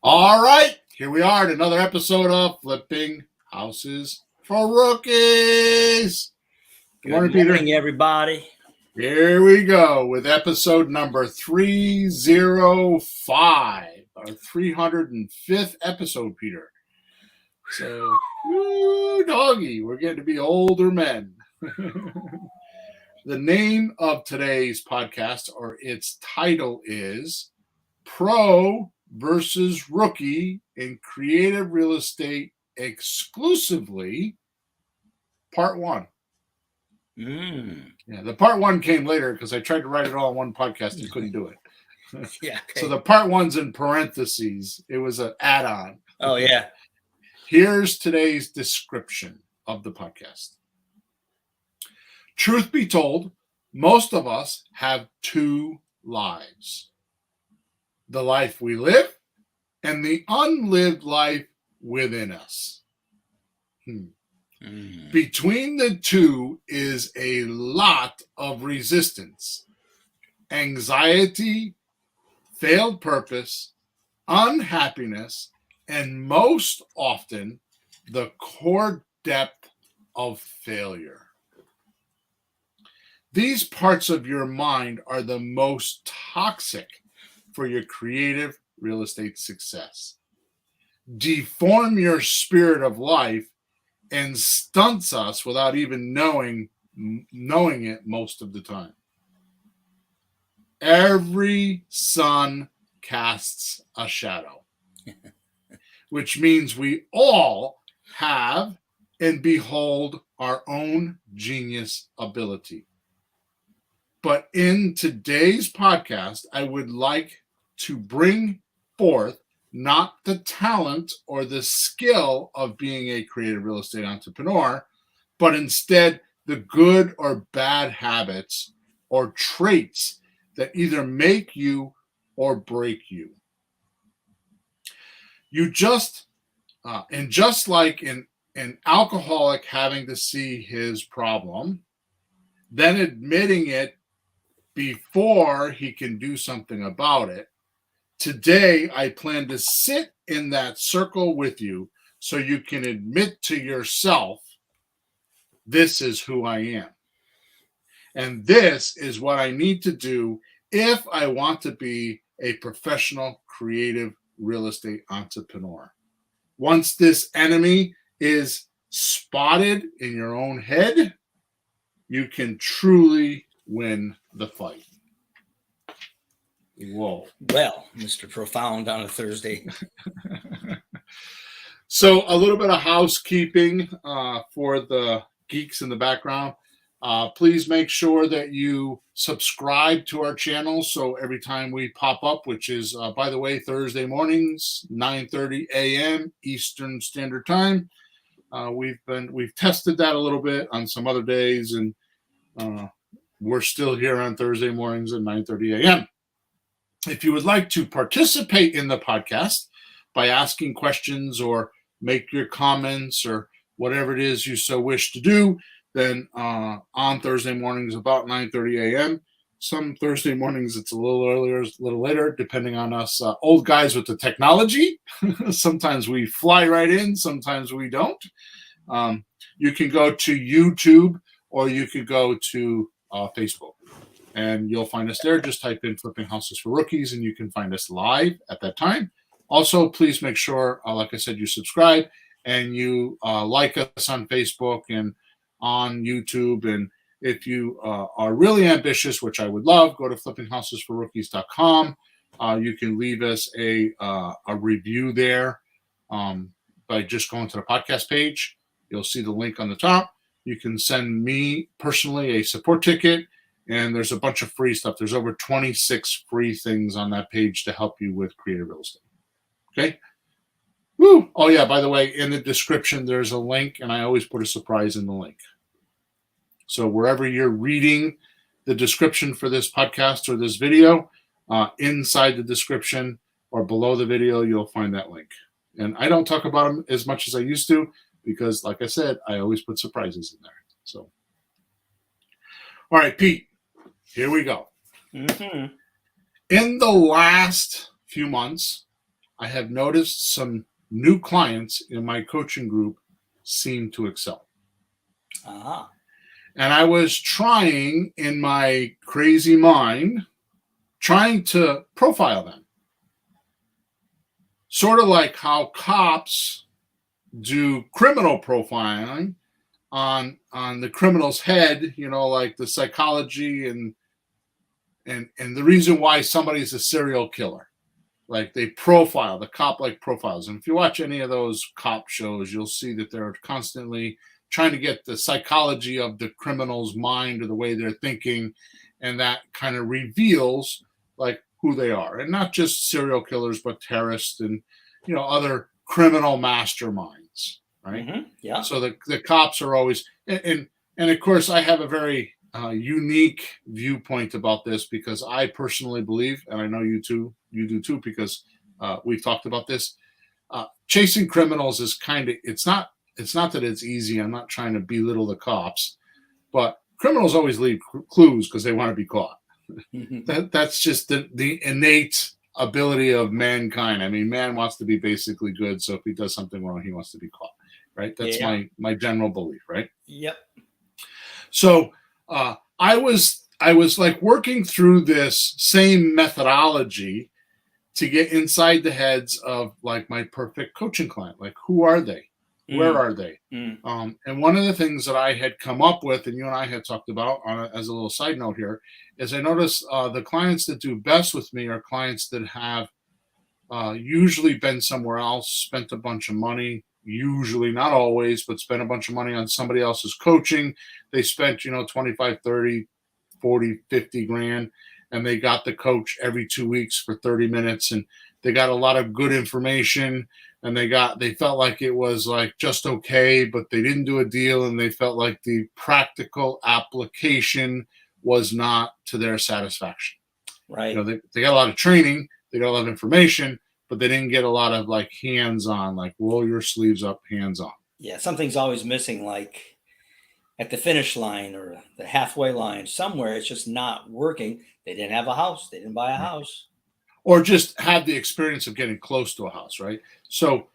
All right, here we are at another episode of Flipping Houses for Rookies. Good morning, Peter. Good morning, everybody. Here we go with episode number 305, our 305th episode, Peter. So, woo, doggy, we're getting to be older men. The name of today's podcast, or its title, is Pro versus Rookie in Creative Real Estate Exclusively, Part 1. Yeah, the Part 1 came later because I tried to write it all in one podcast and couldn't do it. Yeah. Okay. So the Part 1's in parentheses. It was an add-on. Oh, yeah. Here's today's description of the podcast. Truth be told, most of us have two lives. The life we live and the unlived life within us. Between the two is a lot of resistance, anxiety, failed purpose, unhappiness, and most often the core depth of failure. These parts of your mind are the most toxic for your creative real estate success. Deform your spirit of life and stunts us without even knowing it most of the time. Every sun casts a shadow, which means we all have and behold our own genius ability. But in today's podcast, I would like to bring forth not the talent or the skill of being a creative real estate entrepreneur, but instead the good or bad habits or traits that either make you or break you. Just like an alcoholic having to see his problem, then admitting it before he can do something about it, today I plan to sit in that circle with you so you can admit to yourself, this is who I am. And this is what I need to do if I want to be a professional creative real estate entrepreneur. Once this enemy is spotted in your own head, you can truly win the fight. Whoa. Well, Mr. Profound on a Thursday. So a little bit of housekeeping for the geeks in the background. Please make sure that you subscribe to our channel so every time we pop up, which is, by the way, Thursday mornings, 9:30 a.m. Eastern Standard Time. We've tested that a little bit on some other days, and we're still here on Thursday mornings at 9:30 a.m. If you would like to participate in the podcast by asking questions or make your comments or whatever it is you so wish to do, then on Thursday mornings about 9:30 a.m. Some Thursday mornings it's a little earlier, a little later, depending on us old guys with the technology. Sometimes we fly right in, sometimes we don't. You can go to YouTube or you could go to Facebook. And you'll find us there. Just type in Flipping Houses for Rookies and you can find us live at that time. Also, please make sure, like I said, you subscribe and you like us on Facebook and on YouTube. And if you are really ambitious, which I would love, go to flippinghousesforrookies.com. You can leave us a review there by just going to the podcast page. You'll see the link on the top. You can send me personally a support ticket. And there's a bunch of free stuff. There's over 26 free things on that page to help you with creative real estate. Okay? Woo! Oh, yeah, by the way, in the description, there's a link, and I always put a surprise in the link. So wherever you're reading the description for this podcast or this video, inside the description or below the video, you'll find that link. And I don't talk about them as much as I used to because, like I said, I always put surprises in there. So, all right, Pete. Here we go. In the last few months, I have noticed some new clients in my coaching group seem to excel. Uh-huh. And I was trying in my crazy mind, trying to profile them. Sort of like how cops do criminal profiling on the criminal's head, like the psychology and the reason why somebody's a serial killer. Like the cop like profiles. And if you watch any of those cop shows, you'll see that they're constantly trying to get the psychology of the criminal's mind or the way they're thinking. And that kind of reveals like who they are. And not just serial killers, but terrorists and, other criminal masterminds, right? Mm-hmm. Yeah. So the cops are always, and of course I have a very unique viewpoint about this because I personally believe, and I know you do too, because we've talked about this. Chasing criminals is it's not that it's easy. I'm not trying to belittle the cops, but criminals always leave clues because they want to be caught. That's just the innate ability of mankind. I mean, man wants to be basically good, so if he does something wrong, he wants to be caught, right? That's my general belief, right? Yep. So I was like working through this same methodology to get inside the heads of like my perfect coaching client. Like, who are they? Where are they? And one of the things that I had come up with, and you and I had talked about as a little side note here, is I noticed the clients that do best with me are clients that have usually been somewhere else, spent a bunch of money, usually not always, but spent a bunch of money on somebody else's coaching. They spent, 25, 30, 40, 50 grand, and they got the coach every 2 weeks for 30 minutes. And they got a lot of good information, and they felt like it was like just okay, but they didn't do a deal. And they felt like the practical application was not to their satisfaction. Right. They got a lot of training, they got a lot of information, but they didn't get a lot of like hands-on, like roll your sleeves up, hands-on. Yeah, something's always missing, like at the finish line or the halfway line, somewhere it's just not working. They didn't have a house, they didn't buy a house. Or just had the experience of getting close to a house, right? So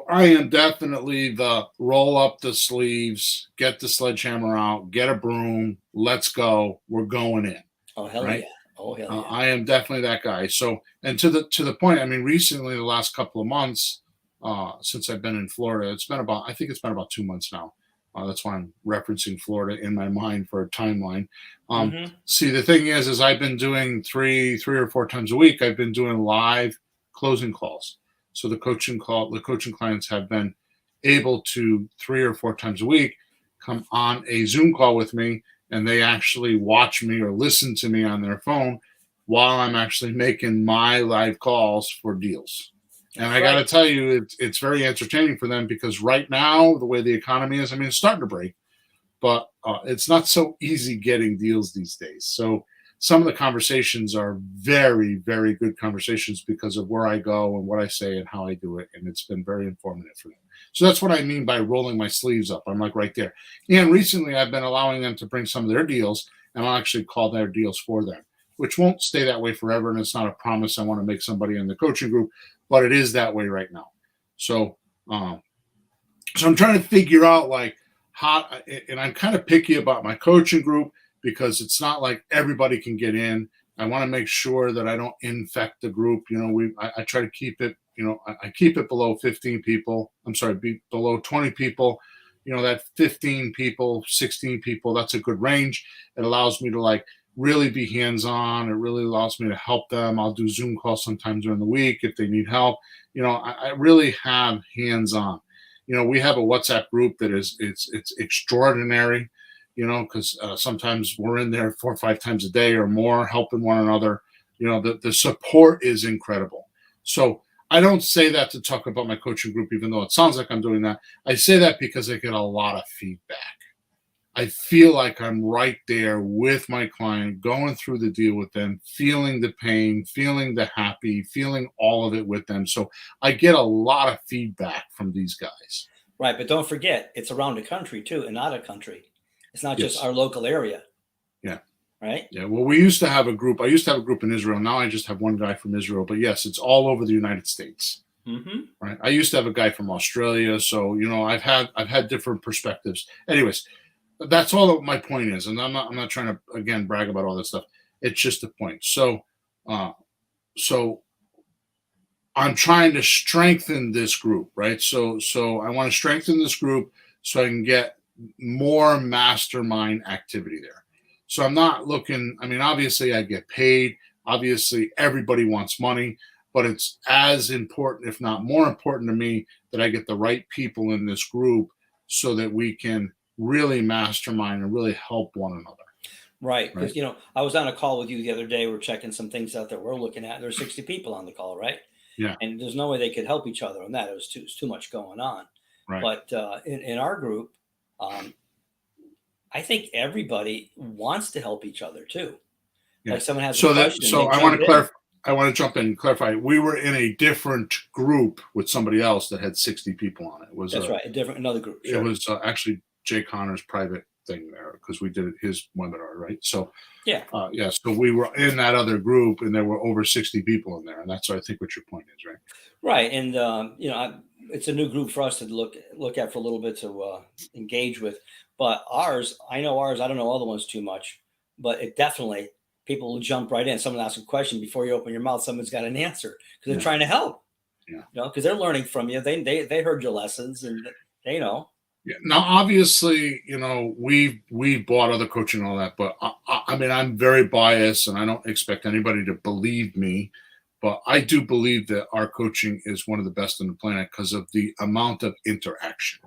I am definitely the roll up the sleeves, get the sledgehammer out, get a broom, let's go, we're going in. Oh, hell right? yeah. Oh, hell yeah. I am definitely that guy. So, and to the point, I mean, recently, the last couple of months, since I've been in Florida, I think it's been about 2 months now. That's why I'm referencing Florida in my mind for a timeline. See, the thing is I've been doing three or four times a week. I've been doing live closing calls. So the coaching clients have been able to 3 or 4 times a week come on a Zoom call with me, and they actually watch me or listen to me on their phone while I'm actually making my live calls for deals. And I got to tell you, it's very entertaining for them because right now, the way the economy is, I mean, it's starting to break, but it's not so easy getting deals these days. So some of the conversations are very, very good conversations because of where I go and what I say and how I do it. And it's been very informative for them. So that's what I mean by rolling my sleeves up. I'm like right there. And recently I've been allowing them to bring some of their deals, and I'll actually call their deals for them, which won't stay that way forever. And it's not a promise I want to make somebody in the coaching group, but it is that way right now. So, so I'm trying to figure out like how, and I'm kind of picky about my coaching group because it's not like everybody can get in. I want to make sure that I don't infect the group. I try to keep it, I keep it below 15 people. I'm sorry, below 20 people. That 15 people, 16 people, that's a good range. It allows me to like really be hands-on. It really allows me to help them. I'll do Zoom calls sometimes during the week if they need help. I really have hands-on. We have a WhatsApp group that it's extraordinary, because sometimes we're in there 4 or 5 times a day or more helping one another. The support is incredible. So I don't say that to talk about my coaching group, even though it sounds like I'm doing that. I say that because I get a lot of feedback. I feel like I'm right there with my client, going through the deal with them, feeling the pain, feeling the happy, feeling all of it with them. So I get a lot of feedback from these guys. Right. But don't forget, it's around the country too, and out of country. It's not just our local area. Yeah. right? Yeah. Well, we used to have a group. I used to have a group in Israel. Now I just have one guy from Israel. But yes, it's all over the United States. Mm-hmm. Right. I used to have a guy from Australia. So, I've had different perspectives. Anyways, that's all that my point is. And I'm not trying to again brag about all this stuff. It's just a point. Uh, so I'm trying to strengthen this group, right? So I want to strengthen this group so I can get more mastermind activity there. So I'm not looking, I mean, obviously I get paid. Obviously everybody wants money, but it's as important, if not more important to me, that I get the right people in this group so that we can really mastermind and really help one another. Right. Right. Because, I was on a call with you the other day. We're checking some things out that we're looking at. There's 60 people on the call, right? Yeah. And there's no way they could help each other on that. It was too much going on. Right. But in our group, um, I think everybody wants to help each other too. Yeah. Like someone has a So that question, so they I want jump to in. clarify. I want to jump in and clarify. We were in a different group with somebody else that had 60 people on it. That's right. Another group. It Sure. was actually Jay Connor's private thing there because we did his webinar, right? So Yeah. yeah, so we were in that other group and there were over 60 people in there, and that's I think what your point is, right? Right. And it's a new group for us to look at for a little bit to engage with. But ours, I know ours. I don't know other ones too much, but it definitely people will jump right in. Someone asks a question before you open your mouth. Someone's got an answer because they're Yeah. trying to help. Yeah. Because they're learning from you. They heard your lessons and they know. Yeah. Now, obviously, we bought other coaching and all that, but I mean, I'm very biased, and I don't expect anybody to believe me, but I do believe that our coaching is one of the best on the planet because of the amount of interaction.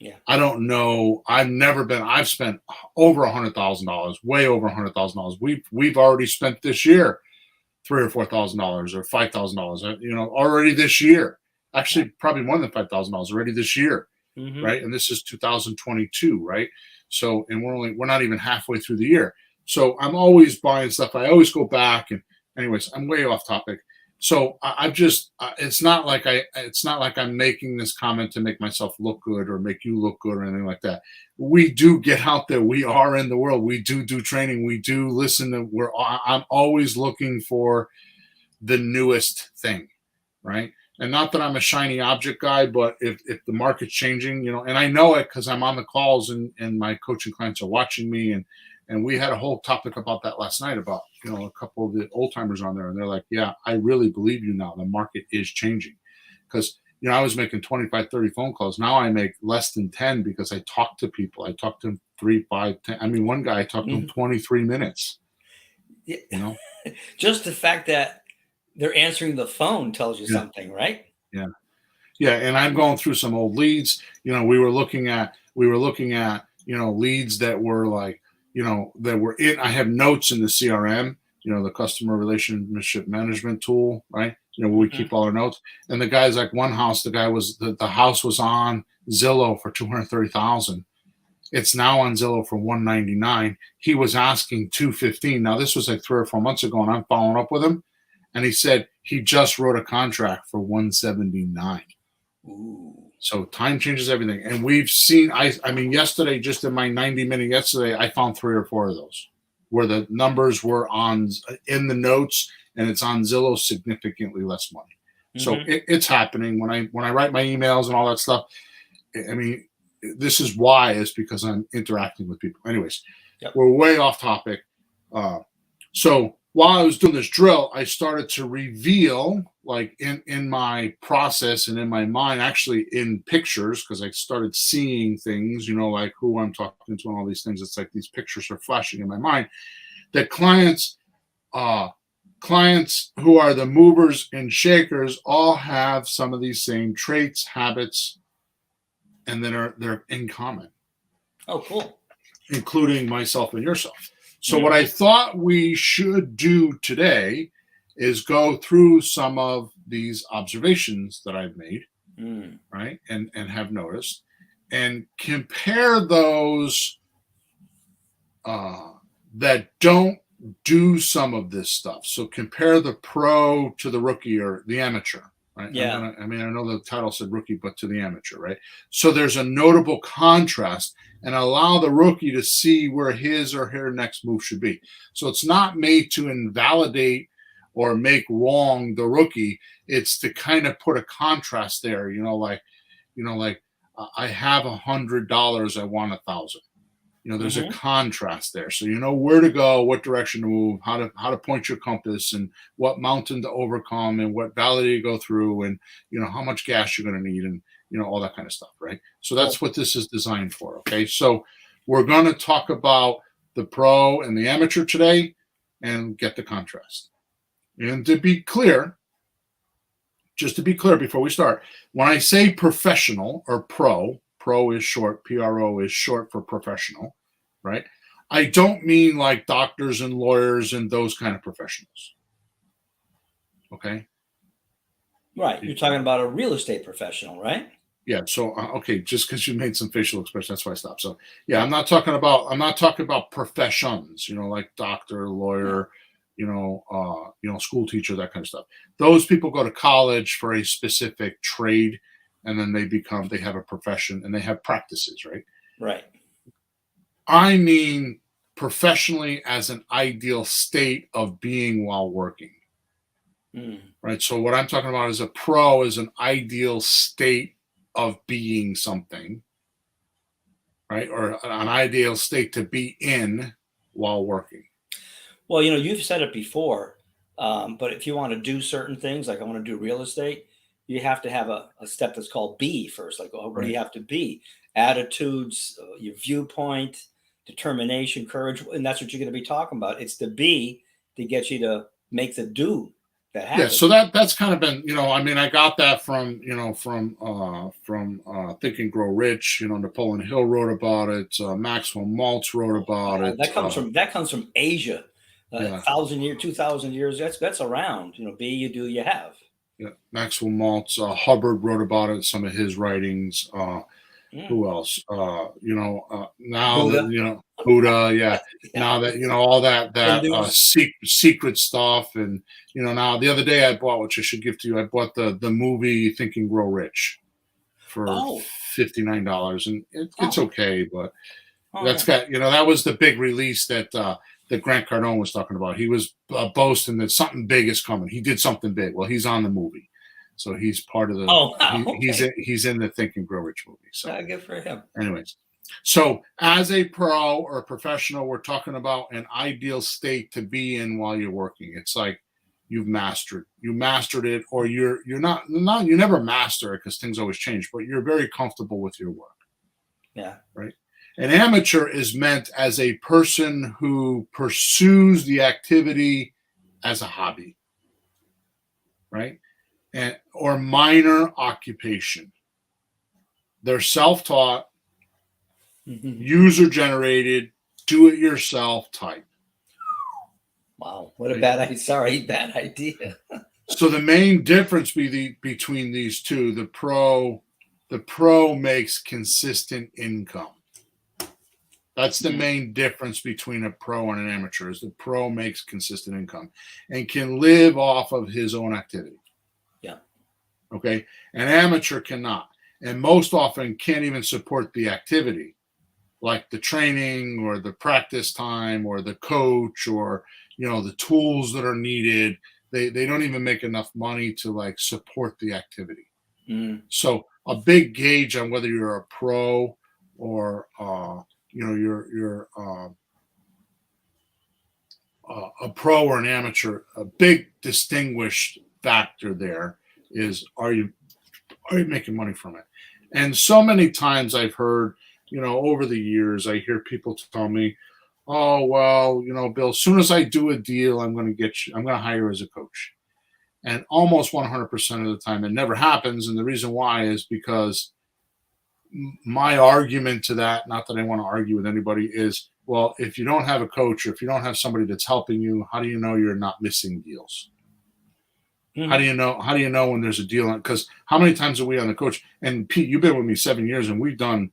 Yeah. I don't know. I've spent over $100,000, way over $100,000. We've already spent this year $3,000 or $4,000 or $5,000. Already this year. Actually, probably more than $5,000 already this year. Mm-hmm. Right? And this is 2022, right? So, and we're not even halfway through the year. So I'm always buying stuff. I always go back, and anyways, I'm way off topic. So I've just it's not like I'm making this comment to make myself look good or make you look good or anything like that. We do get out there. We are in the world. We do training. We do listen to. I'm always looking for the newest thing, right? And not that I'm a shiny object guy, but if the market's changing, and I know it because I'm on the calls and my coaching clients are watching me, and we had a whole topic about that last night about a couple of the old timers on there, and they're like, yeah, I really believe you now. The market is changing because I was making 25, 30 phone calls. Now I make less than 10 because I talk to people. I talk to them 3, 5, 10. I mean, one guy I talked to him 23 minutes. Yeah. Just the fact that they're answering the phone tells you something, right? Yeah. Yeah. And I'm going through some old leads. We were looking at leads that were like, that were in, I have notes in the CRM, the customer relationship management tool, right? Where we keep all our notes. And the guy's like one house, the house was on Zillow for 230,000. It's now on Zillow for 199. He was asking 215. Now this was like 3 or 4 months ago, and I'm following up with him. And he said he just wrote a contract for 179. Ooh. So time changes everything. And we've seen, I mean, yesterday, just in my 90-minute yesterday, I found 3 or 4 of those where the numbers were in the notes, and it's on Zillow significantly less money. So it's happening when I write my emails and all that stuff. I mean, this is why, is because I'm interacting with people. Anyways, We're way off topic. So while I was doing this drill, I started to reveal, like in my process and in my mind, actually in pictures, because I started seeing things, like who I'm talking to and all these things. It's like these pictures are flashing in my mind, that clients who are the movers and shakers all have some of these same traits, habits, and then they're in common. Oh, cool. Including myself and yourself. So what I thought we should do today is go through some of these observations that I've made, right, and have noticed, and compare those that don't do some of this stuff. So compare the pro to the rookie or the amateur, right? Yeah. I mean, I know the title said rookie, but to the amateur, right? So there's a notable contrast, and allow the rookie to see where his or her next move should be. So it's not made to invalidate or make wrong the rookie. It's to kind of put a contrast there, like I have $100, I want 1,000. There's a Hmm. contrast there, so you know where to go, what direction to move, how to point your compass, and what mountain to overcome, and what valley to go through, and how much gas you're going to need, and all that kind of stuff, right? So Cool. that's what this is designed for. Okay, so we're going to talk about the pro and the amateur today, and get the contrast. And to be clear, just to be clear before we start, when I say professional or pro is short, PRO is short for professional, right? I don't mean like doctors and lawyers and those kind of professionals. Okay. Right. You're talking about a real estate professional, right? Yeah. So okay, just because you made some facial expression, that's why I stopped. So yeah, I'm not talking about professions, like doctor, Yeah. lawyer, school teacher, that kind of stuff. Those people go to college for a specific trade, and then they have a profession and they have practices, right? Right. I mean professionally as an ideal state of being while working, Mm. right? So what I'm talking about as a pro is an ideal state of being something, right? Or an ideal state to be in while working. Well, you've said it before, but if you want to do certain things, like I want to do real estate, you have to have a step that's called B first. Like, oh, what do Right. you have to be? Attitudes, your viewpoint, determination, courage, and that's what you're going to be talking about. It's the B to get you to make the do that Yeah, happen. so that's kind of been, I mean, I got that from Think and Grow Rich. Napoleon Hill wrote about it. Maxwell Maltz wrote about it. That comes from Asia, Yeah, 1,000 years, 2,000 years. That's around. Be, you do, you have. yeah. Maxwell Maltz. Hubbard wrote about it. Some of his writings. Mm. Who else? Now that Buddha. Buddha. Yeah. Yeah. Now that all that Hindus. secret stuff, and now the other day I bought, which I should give to you. I bought the movie Think and Grow Rich for Oh, $59, and it's oh, okay, but oh, that's yeah. got that was the big release that Grant Cardone was talking about. He was boasting that something big is coming. He did something big. Well, he's on the movie, so he's part of the. Oh, wow. Okay. He's in the Think and Grow Rich movie. So, Good for him. anyways, so as a pro or a professional, we're talking about an ideal state to be in while you're working. It's like you mastered it, or you're not you never master it because things always change, but you're very comfortable with your work. Yeah. Right. An amateur is meant as a person who pursues the activity as a hobby, right? Or minor occupation. They're self-taught, Mhm. user-generated, do-it-yourself type. Wow. What a bad idea. So the main difference between these two, the pro makes consistent income. That's the main difference between a pro and an amateur, is the pro makes consistent income and can live off of his own activity. Yeah. Okay. An amateur cannot, and most often can't even support the activity, like the training or the practice time or the coach or, the tools that are needed. They don't even make enough money to like support the activity. Mm. So a big gauge on whether you're a pro or, you're a pro or an amateur, a big distinguished factor there is, are you making money from it? And so many times I've heard, over the years, I hear people tell me, oh, well, Bill, as soon as I do a deal, I'm going to hire you as a coach. And almost 100% of the time, it never happens. And the reason why is because my argument to that, not that I want to argue with anybody, is, well, if you don't have a coach or if you don't have somebody that's helping you, how do you know you're not missing deals? Mm-hmm. How do you know when there's a deal? Because how many times are we on the coach? And Pete, you've been with me 7 years, and we've done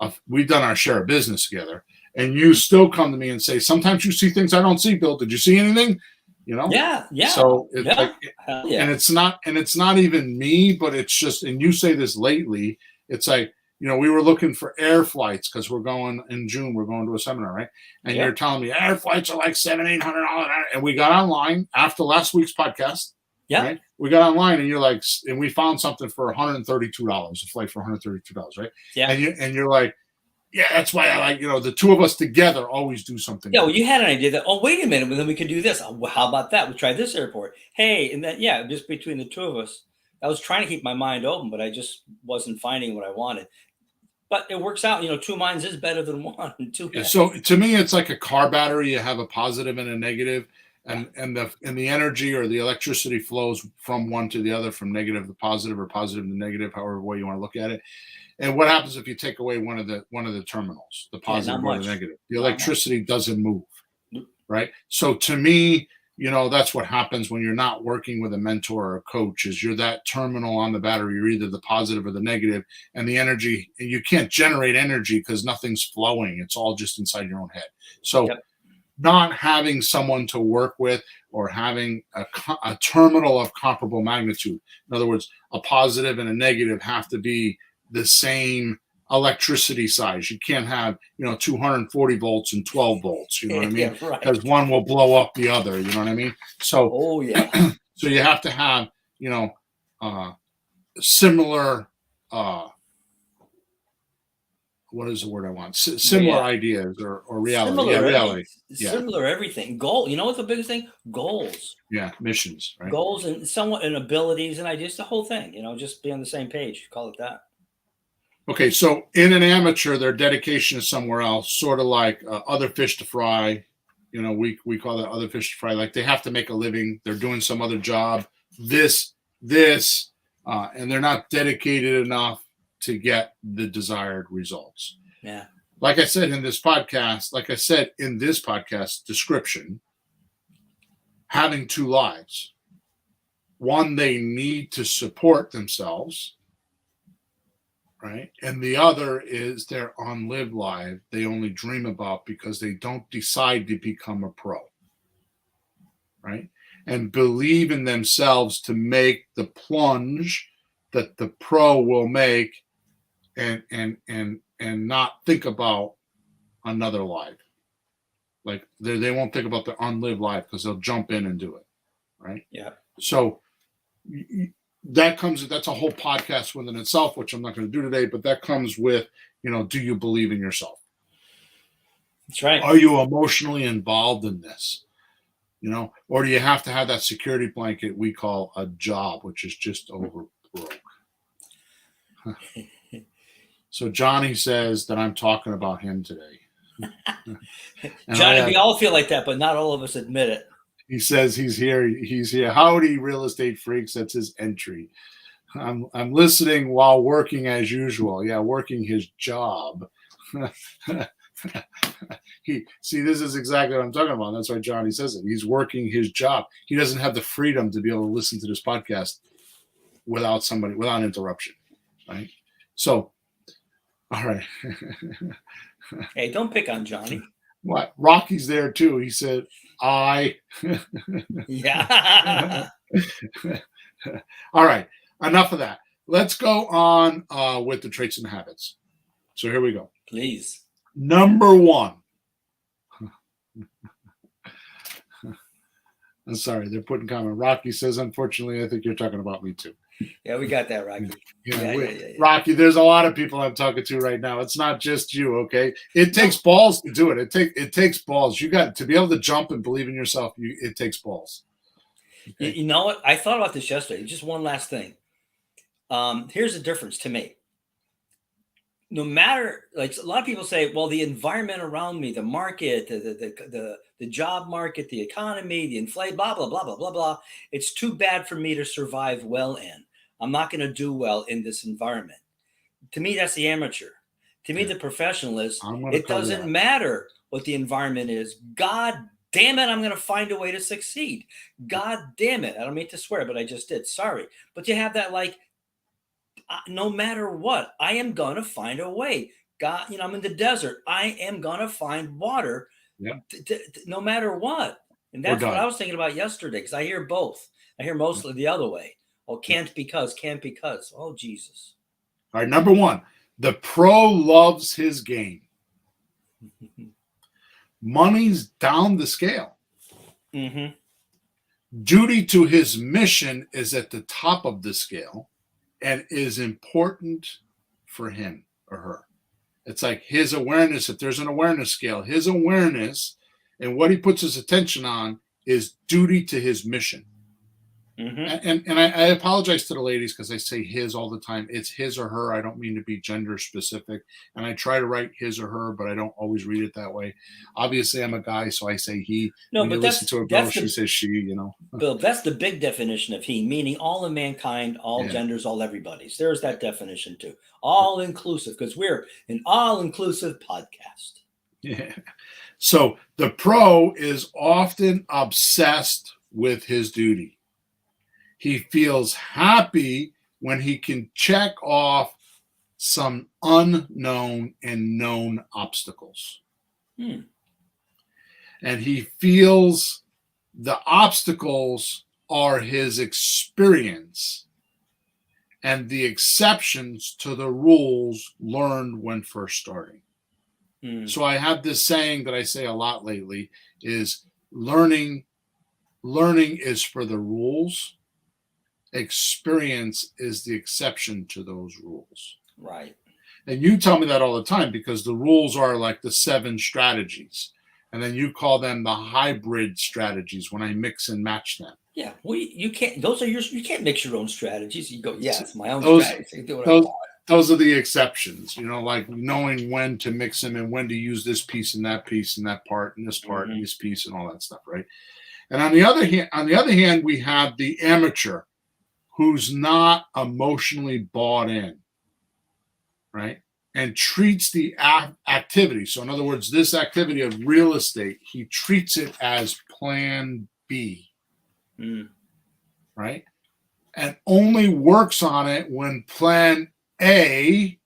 our share of business together. And you still come to me and say, sometimes you see things I don't see, Bill. Did you see anything? you know? Yeah, yeah, So it's like, yeah. Hell yeah. and it's not even me, but it's just, and you say this lately, it's like, we were looking for air flights because we're going in June, we're going to a seminar, right? And you're Yep. telling me air flights are like $700-800. And we got online after last week's podcast, Yep. right? We got online and you're like, and we found something for $132, a flight for $132, right? Yeah. And you're like, yeah, that's why I like, the two of us together always do something. Yeah, well, you had an idea that, oh, wait a minute, well, then we could do this. Oh, well, how about that? We try this airport. Hey, and then, yeah, just between the two of us, I was trying to keep my mind open, but I just wasn't finding what I wanted. But it works out, two minds is better than one. Two Yeah, heads. so to me, it's like a car battery. You have a positive and a negative, and the energy or the electricity flows from one to the other, from negative to positive or positive to negative, however way you want to look at it. And what happens if you take away one of the terminals, the Yeah, positive not or the much. negative? The Not much. electricity doesn't move, Nope. right? So to me, that's what happens when you're not working with a mentor or a coach. Is you're that terminal on the battery. You're either the positive or the negative, and the energy. And you can't generate energy because nothing's flowing. It's all just inside your own head. So Yep. not having someone to work with or having a terminal of comparable magnitude. In other words, a positive and a negative have to be the same electricity size. You can't have, 240 volts and 12 volts, you know what I mean? Yeah, right. Because one will blow up the other, you know what I mean? So, Oh, yeah. so you have to have, similar, what is the word I want? Similar ideas or reality. Yeah, Similar, reality. Yeah. similar everything. Goal. You know what's the biggest thing? Goals. Yeah. Missions, right? Goals and somewhat and abilities and ideas. The whole thing. Just be on the same page. Call it that. Okay, so in an amateur, their dedication is somewhere else, sort of like other fish to fry. We call that other fish to fry. Like they have to make a living. They're doing some other job. This, and they're not dedicated enough to get the desired results. Yeah. Like I said in this podcast description, having two lives. One, they need to support themselves. Right. And the other is their unlived life they only dream about because they don't decide to become a pro. Right. And believe in themselves to make the plunge that the pro will make and not think about another life. Like they won't think about their unlived life because they'll jump in and do it. Right. Yeah. So that's a whole podcast within itself, which I'm not going to do today, but that comes with, do you believe in yourself? That's right. Are you emotionally involved in this? Or do you have to have that security blanket we call a job, which is just over broke? So Johnny says that I'm talking about him today. Johnny, we all feel like that, but not all of us admit it. He says he's here. He's here. Howdy, real estate freaks. That's his entry. I'm listening while working as usual. Yeah, working his job. This is exactly what I'm talking about. That's why Johnny says it. He's working his job. He doesn't have the freedom to be able to listen to this podcast without interruption. Right. So, all right. Hey, don't pick on Johnny. What? Rocky's there too. He said, Yeah. All right. Enough of that. Let's go on with the traits and habits. So here we go. Please. Number 1. I'm sorry. They're putting comment. Rocky says, unfortunately, I think you're talking about me too. Yeah, we got that, Rocky. Yeah. Rocky, there's a lot of people I'm talking to right now. It's not just you, okay? It takes balls to do it. It takes balls. You got to be able to jump and believe in yourself. It takes balls. Okay? You know what? I thought about this yesterday. Just one last thing. Here's the difference to me. No matter, like a lot of people say, well, the environment around me, the market, the job market, the economy, the inflation, blah, blah, blah, blah, blah, blah. It's too bad for me to survive well in. I'm not going to do well in this environment. To me, that's the amateur. To me, the professional is, it doesn't matter what the environment is. God damn it, I'm going to find a way to succeed. God damn it. I don't mean to swear, but I just did. Sorry. But you have that like, no matter what, I am going to find a way. God, I'm in the desert. I am going to find water. Yeah. No matter what. And or that's what done. I was thinking about yesterday, because I hear both. I hear mostly the other way. Oh, can't because. Oh, Jesus. All right, number one, the pro loves his game. Money's down the scale. Mm-hmm. Duty to his mission is at the top of the scale and is important for him or her. It's like his awareness, if there's an awareness scale, his awareness and what he puts his attention on is duty to his mission. Mm-hmm. And I apologize to the ladies because I say his all the time. It's his or her. I don't mean to be gender specific. And I try to write his or her, but I don't always read it that way. Obviously, I'm a guy, so I say he. No, when but you listen to a girl, she says she, Bill, that's the big definition of he, meaning all of mankind, all Yeah. genders, all everybody's. There's that definition too. All inclusive, because we're an all inclusive podcast. Yeah. So the pro is often obsessed with his duty. He feels happy when he can check off some unknown and known obstacles. And he feels the obstacles are his experience and the exceptions to the rules learned when first starting. So I have this saying that I say a lot lately is learning is for the rules. Experience is the exception to those rules. Right. And you tell me that all the time because the rules are like the 7 strategies. And then you call them the hybrid strategies when I mix and match them. Yeah. You can't, you can't mix your own strategies. You go, yeah, it's my own strategy. Do what I want. Those are the exceptions, like knowing when to mix them and when to use this piece and that part and this part and this piece and all that stuff, right? And on the other hand, we have the amateur who's not emotionally bought in, right? And treats the activity. So in other words, this activity of real estate, he treats it as plan B, right? And only works on it when plan A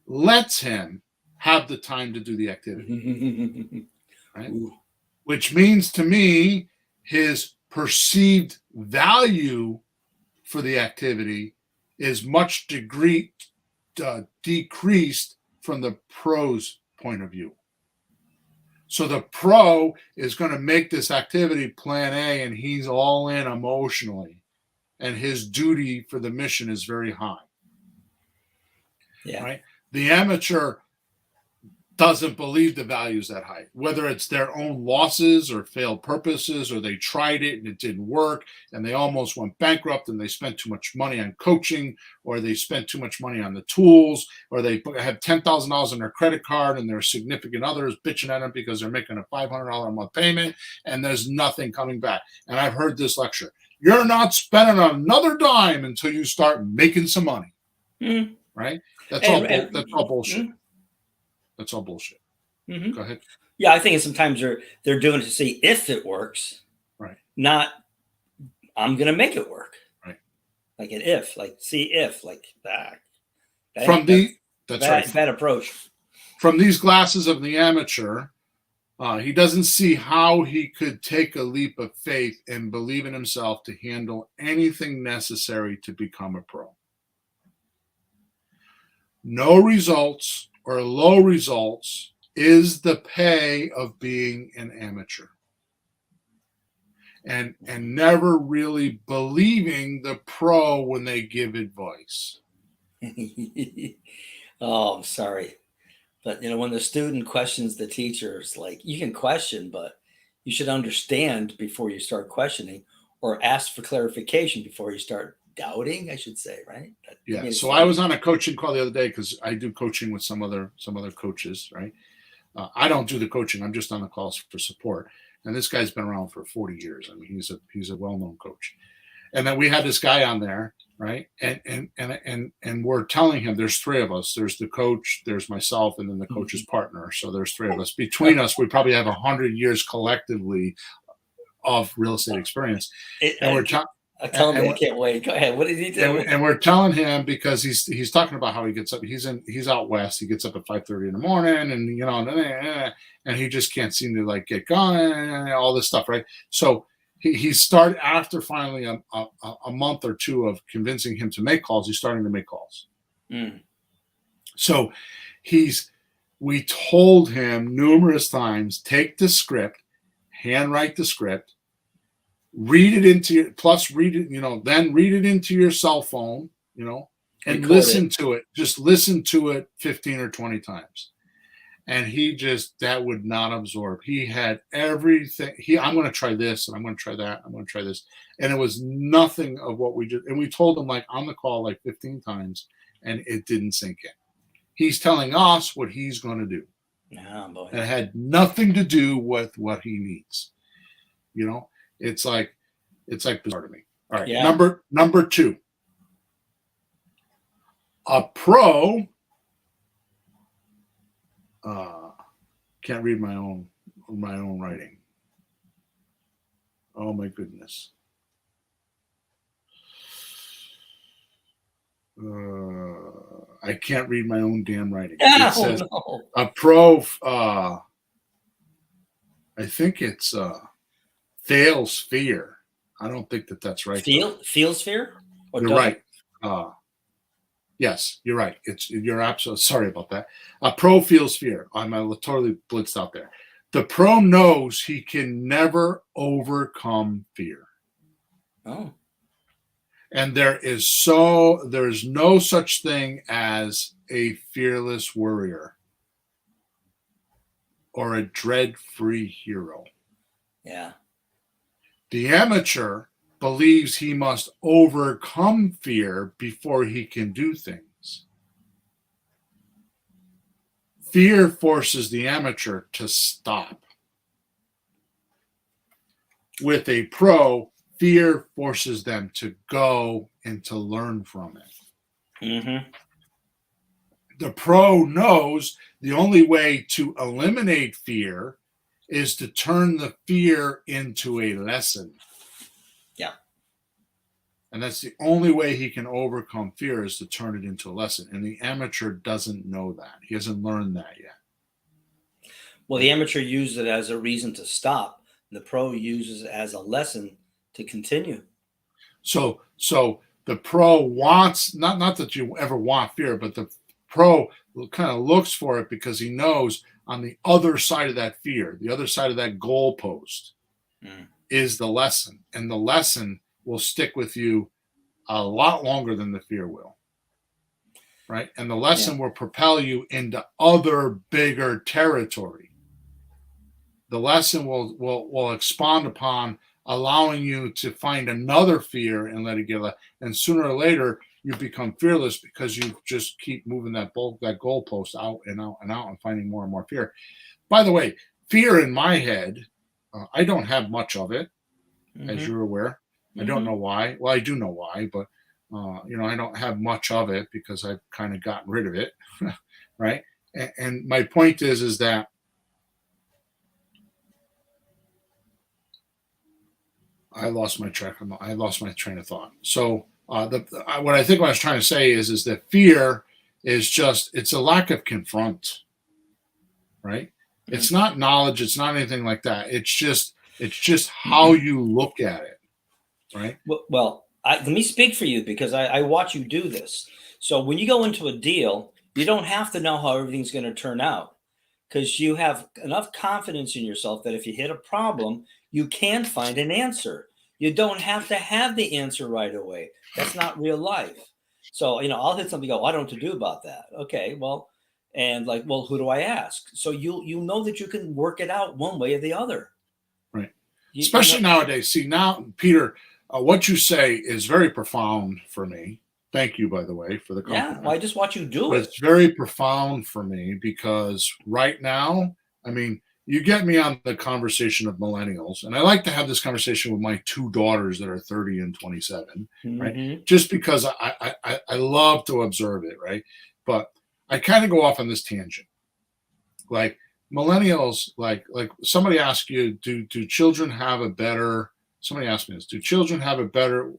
lets him have the time to do the activity, right? Which means to me, his perceived value for the activity is much decreased from the pro's point of view. So the pro is going to make this activity plan A and he's all in emotionally. And his duty for the mission is very high. Yeah. Right? The amateur doesn't believe the value's that high, whether it's their own losses or failed purposes, or they tried it and it didn't work and they almost went bankrupt and they spent too much money on coaching, or they spent too much money on the tools, or they have $10,000 on their credit card and their significant others bitching at them because they're making a $500 a month payment and there's nothing coming back. And I've heard this lecture. You're not spending another dime until you start making some money. Right? That's all bullshit. That's all bullshit. Go ahead. Yeah, I think sometimes they're doing it to see if it works. Right. Not I'm gonna make it work. Right. Like an if, like see if, like that. Bad approach. From these glasses of the amateur, he doesn't see how he could take a leap of faith and believe in himself to handle anything necessary to become a pro. No results or low results is the pay of being an amateur. And never really believing the pro when they give advice. Oh, I'm sorry. But, when the student questions the teacher, it's like, you can question, but you should understand before you start questioning, or ask for clarification before you start doubting, I should say, right? Yeah. So I was on a coaching call the other day because I do coaching with some other coaches, right? I don't do the coaching. I'm just on the calls for support. And this guy's been around for 40 years. I mean, he's a well-known coach. And then we had this guy on there, right? And we're telling him there's 3 of us. There's the coach, there's myself, and then the coach's partner. So there's 3 of us. Between us, we probably have 100 years collectively of real estate experience. Tell me, I and, can't wait. Go ahead. What did he do? and we're telling him because he's talking about how he gets up. He's out west. He gets up at 5:30 in the morning, and and he just can't seem to like get going and all this stuff, right? So he started after finally a month or two of convincing him to make calls. He's starting to make calls. Mm. So we told him numerous times, take the script, handwrite the script, read it read it, then read it into your cell phone, and Record listen it. to it. Just listen to it 15 or 20 times. And that would not absorb. He had everything. I'm going to try this and I'm going to try that. I'm going to try this. And it was nothing of what we did. And we told him like on the call like 15 times and it didn't sink in. He's telling us what he's going to do. Oh, boy. And it had nothing to do with what he needs. It's like bizarre to me. All right. Yeah. Number 2. A pro can't read my own writing. Oh my goodness. I can't read my own damn writing. It says no. a pro. I think it's fails fear. I don't think that's right. Feels fear? Or You're right. Yes, you're right. You're absolutely sorry about that. A pro feels fear. I'm totally blitzed out there. The pro knows he can never overcome fear. Oh. And there's no such thing as a fearless warrior or a dread-free hero. Yeah. The amateur believes he must overcome fear before he can do things. Fear forces the amateur to stop. With a pro, fear forces them to go and to learn from it. Mm-hmm. The pro knows the only way to eliminate fear is to turn the fear into a lesson. Yeah. And that's the only way he can overcome fear is to turn it into a lesson. And the amateur doesn't know that. He hasn't learned that yet. Well, the amateur uses it as a reason to stop. The pro uses it as a lesson to continue. So the pro wants, not that you ever want fear, but the pro kind of looks for it because he knows on the other side of that fear, the other side of that goalpost is the lesson. And the lesson will stick with you a lot longer than the fear will. Right? And the lesson will propel you into other bigger territory. The lesson will expand upon allowing you to find another fear and let it get left. And sooner or later, you become fearless because you just keep moving that goalpost out and out and out and finding more and more fear. By the way, fear in my head, I don't have much of it, as you're aware. I don't know why. Well, I do know why, but I don't have much of it because I've kind of gotten rid of it, right? And my point is that I lost my train of thought. So what I think what I was trying to say is that fear is it's a lack of confront, right? It's not knowledge. It's not anything like that. It's just how you look at it, right? Well, let me speak for you because I watch you do this. So when you go into a deal, you don't have to know how everything's going to turn out because you have enough confidence in yourself that if you hit a problem, you can find an answer. You don't have to have the answer right away. That's not real life. So, I'll hit something, I don't know what to do about that. Okay, well, and who do I ask? So you know that you can work it out one way or the other. Right. Especially nowadays. See, now, Peter, what you say is very profound for me. Thank you, by the way, for the compliment. Yeah, well, I just watch you do it. It's very profound for me because right now, you get me on the conversation of millennials, and I like to have this conversation with my 2 daughters that are 30 and 27, right? Just because I love to observe it, right? But I kind of go off on this tangent. Like millennials, like somebody asked you, do children have a better somebody asked me this: do children have a better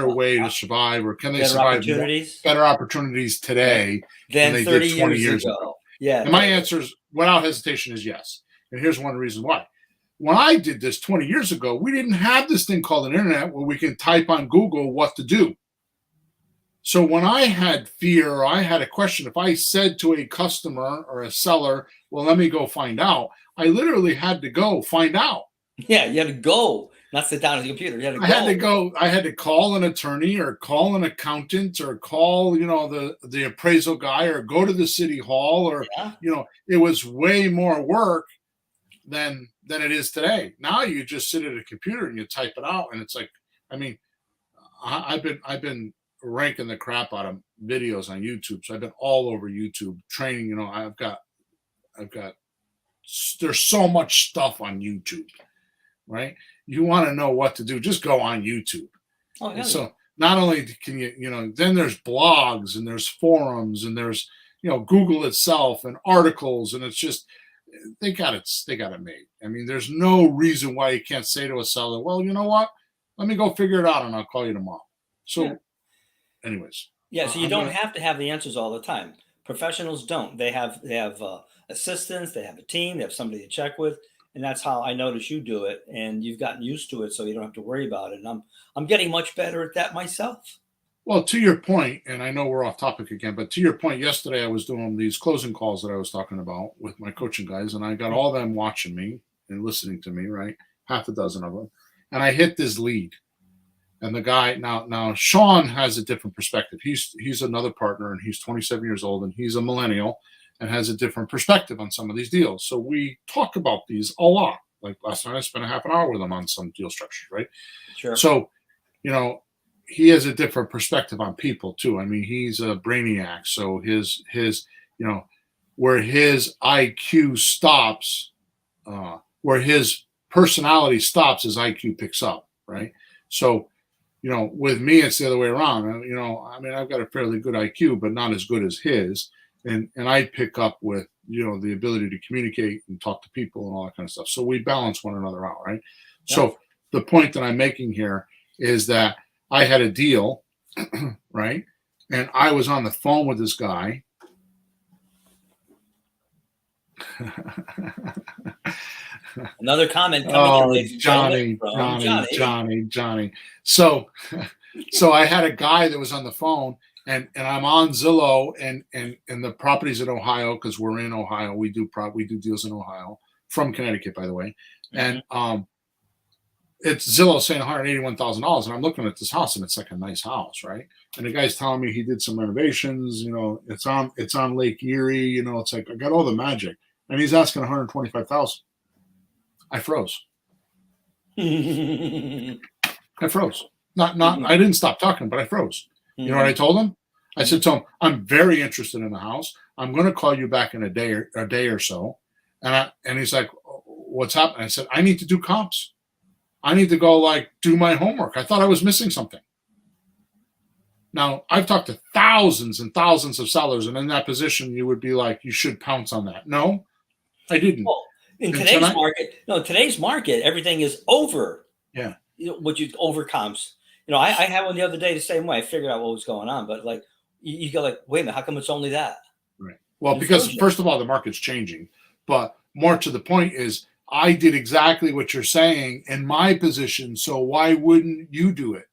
way to survive, or can they Better survive opportunities better opportunities today than than they did 30 20 years years ago? ago. Yeah, And my totally. answer is, without hesitation, is yes. And here's one reason why. When I did this 20 years ago, we didn't have this thing called an internet where we can type on Google what to do. So when I had fear or I had a question, if I said to a customer or a seller, well, let me go find out, I literally had to go find out. Yeah, you had to go, not sit down at the computer. You had to I had to go. go, I had to call an attorney or call an accountant or call, the appraisal guy, or go to the city hall, or, Yeah. it was way more work than it is today. Now you just sit at a computer and you type it out, and it's like, I mean, I've been ranking the crap out of videos on YouTube. So I've been all over YouTube training. I've got there's so much stuff on YouTube, right? You want to know what to do, just go on YouTube. Oh, And hell yeah. so not only can then there's blogs and there's forums and there's Google itself and articles, and it's just they got it made. I mean, there's no reason why you can't say to a seller, well, you know what? Let me go figure it out and I'll call you tomorrow. Yeah. So, anyways, Yeah, so you I'm don't gonna. have to have the answers all the time. Professionals don't. They have assistants. They have a team. They have somebody to check with, and that's how I notice you do it. And you've gotten used to it, so you don't have to worry about it. And I'm getting much better at that myself. Well, to your point, and I know we're off topic again, but to your point, yesterday I was doing these closing calls that I was talking about with my coaching guys, and I got all them watching me and listening to me, right? Half a dozen of them, and I hit this lead. And the guy now Sean has a different perspective. He's another partner, and he's 27 years old, and he's a millennial, and has a different perspective on some of these deals. So we talk about these a lot. Like last night, I spent a half an hour with him on some deal structures, right? Sure. So you know, he has a different perspective on people too. I mean, he's a brainiac, so his where his IQ stops, where his personality stops, his IQ picks up, right? So with me, it's the other way around. I mean, I've got a fairly good IQ, but not as good as his. And I pick up with, the ability to communicate and talk to people and all that kind of stuff. So we balance one another out, right? Yeah. So the point that I'm making here is that I had a deal, right? And I was on the phone with this guy. Another comment coming in, Oh, ladies and gentlemen, Johnny, from Johnny, Johnny. Johnny, Johnny. So, so I had a guy that was on the phone, and I'm on Zillow, and the properties in Ohio, because we're in Ohio. We do deals in Ohio, from Connecticut, by the way, Mhm. and it's Zillow saying $181,000, and I'm looking at this house, and it's like a nice house, right? And the guy's telling me he did some renovations. It's on Lake Erie. It's like I got all the magic, and he's asking 125,000. I froze. Mhm. I froze. Not. I didn't stop talking, but I froze. You know what I told him? I said to him, "I'm very interested in the house. I'm going to call you back in a day or so." And he's like, "What's happening?" I said, "I need to do comps. I need to go do my homework. I thought I was missing something." Now I've talked to thousands and thousands of sellers, and in that position, you would be like, "You should pounce on that." No, I didn't. Well, in And today's tonight, market, no, in today's market, everything is over. yeah, What you overcomes. I had one the other day the same way. I figured out what was going on, but like you go like, wait a minute, how come it's only that? right. Well, because Inflation. first of all, the market's changing, but more to the point is, I did exactly what you're saying in my position. So why wouldn't you do it?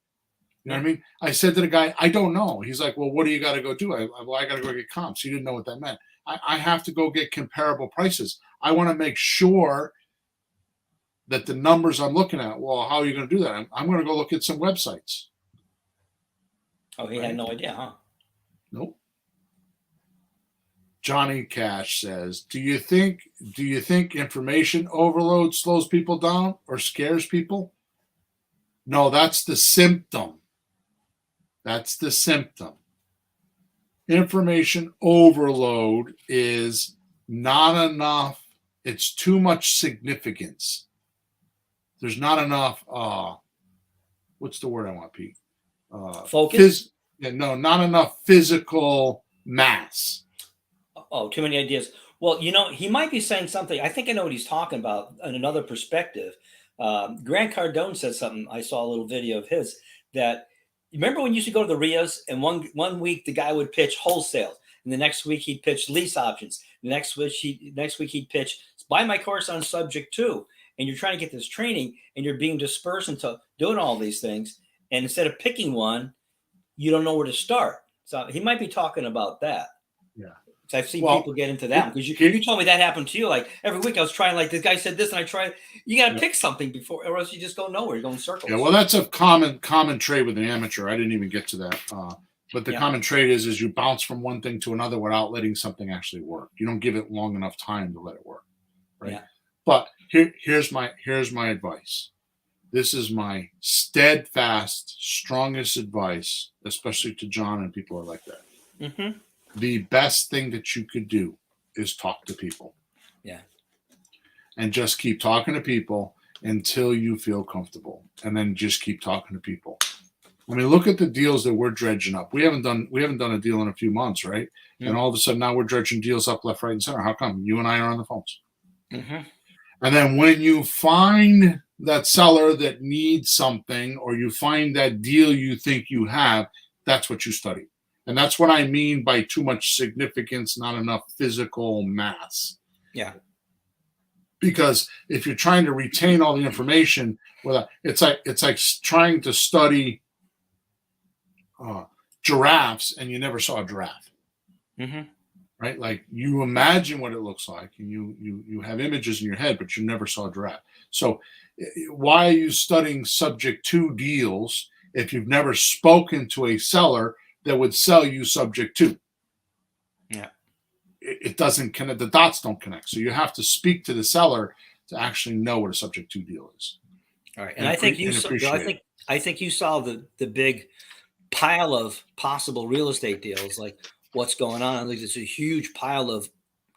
You know Yeah. what I mean? I said to the guy, I don't know. He's like, well, what do you got to go do? I got to go get comps. He didn't know what that meant. I have to go get comparable prices. I want to make sure that the numbers I'm looking at, well, how are you going to do that? I'm going to go look at some websites, Oh, he had right? no idea, huh? Nope. Johnny Cash says, do you think information overload slows people down or scares people? No, that's the symptom. That's the symptom. Information overload is not enough. It's too much significance. There's not enough. What's the word I want, Pete? Focus. Yeah, no, not enough physical mass. Oh, too many ideas. Well, he might be saying something. I think I know what he's talking about in another perspective. Grant Cardone said something. I saw a little video of his that remember when you used to go to the Rios and one week the guy would pitch wholesale, and the next week he'd pitch lease options. The next week he'd pitch buy my course on subject two, and you're trying to get this training and you're being dispersed into doing all these things, and instead of picking one, you don't know where to start. So he might be talking about that. Yeah. So I've seen people get into that because you told me that happened to you. Like every week I was trying, like this guy said this and I tried. You got to pick something before, or else you just go nowhere. You're going in circles. Yeah, well, that's a common trait with an amateur. I didn't even get to that. But the common trait is you bounce from one thing to another without letting something actually work. You don't give it long enough time to let it work, right? Yeah. But here's my advice. This is my steadfast, strongest advice, especially to John and people who are like that. Mm-hmm. The best thing that you could do is talk to people. Yeah. And just keep talking to people until you feel comfortable. And then just keep talking to people. I mean, look at the deals that we're dredging up. We haven't done a deal in a few months, right? Mm-hmm. And all of a sudden now we're dredging deals up left, right, and center. How come? You and I are on the phones. Mm-hmm. And then when you find that seller that needs something, or you find that deal you think you have, that's what you study. And that's what I mean by too much significance, not enough physical mass. Yeah. Because if you're trying to retain all the information, well, it's like trying to study giraffes and you never saw a giraffe. Mm-hmm. Right? Like you imagine what it looks like, and you have images in your head, but you never saw a giraffe. So why are you studying subject to deals if you've never spoken to a seller that would sell you subject to? Yeah. It doesn't connect. The dots don't connect. So you have to speak to the seller to actually know what a subject to deal is. All right. And I think you saw the big pile of possible real estate deals, like what's going on. Like there's a huge pile of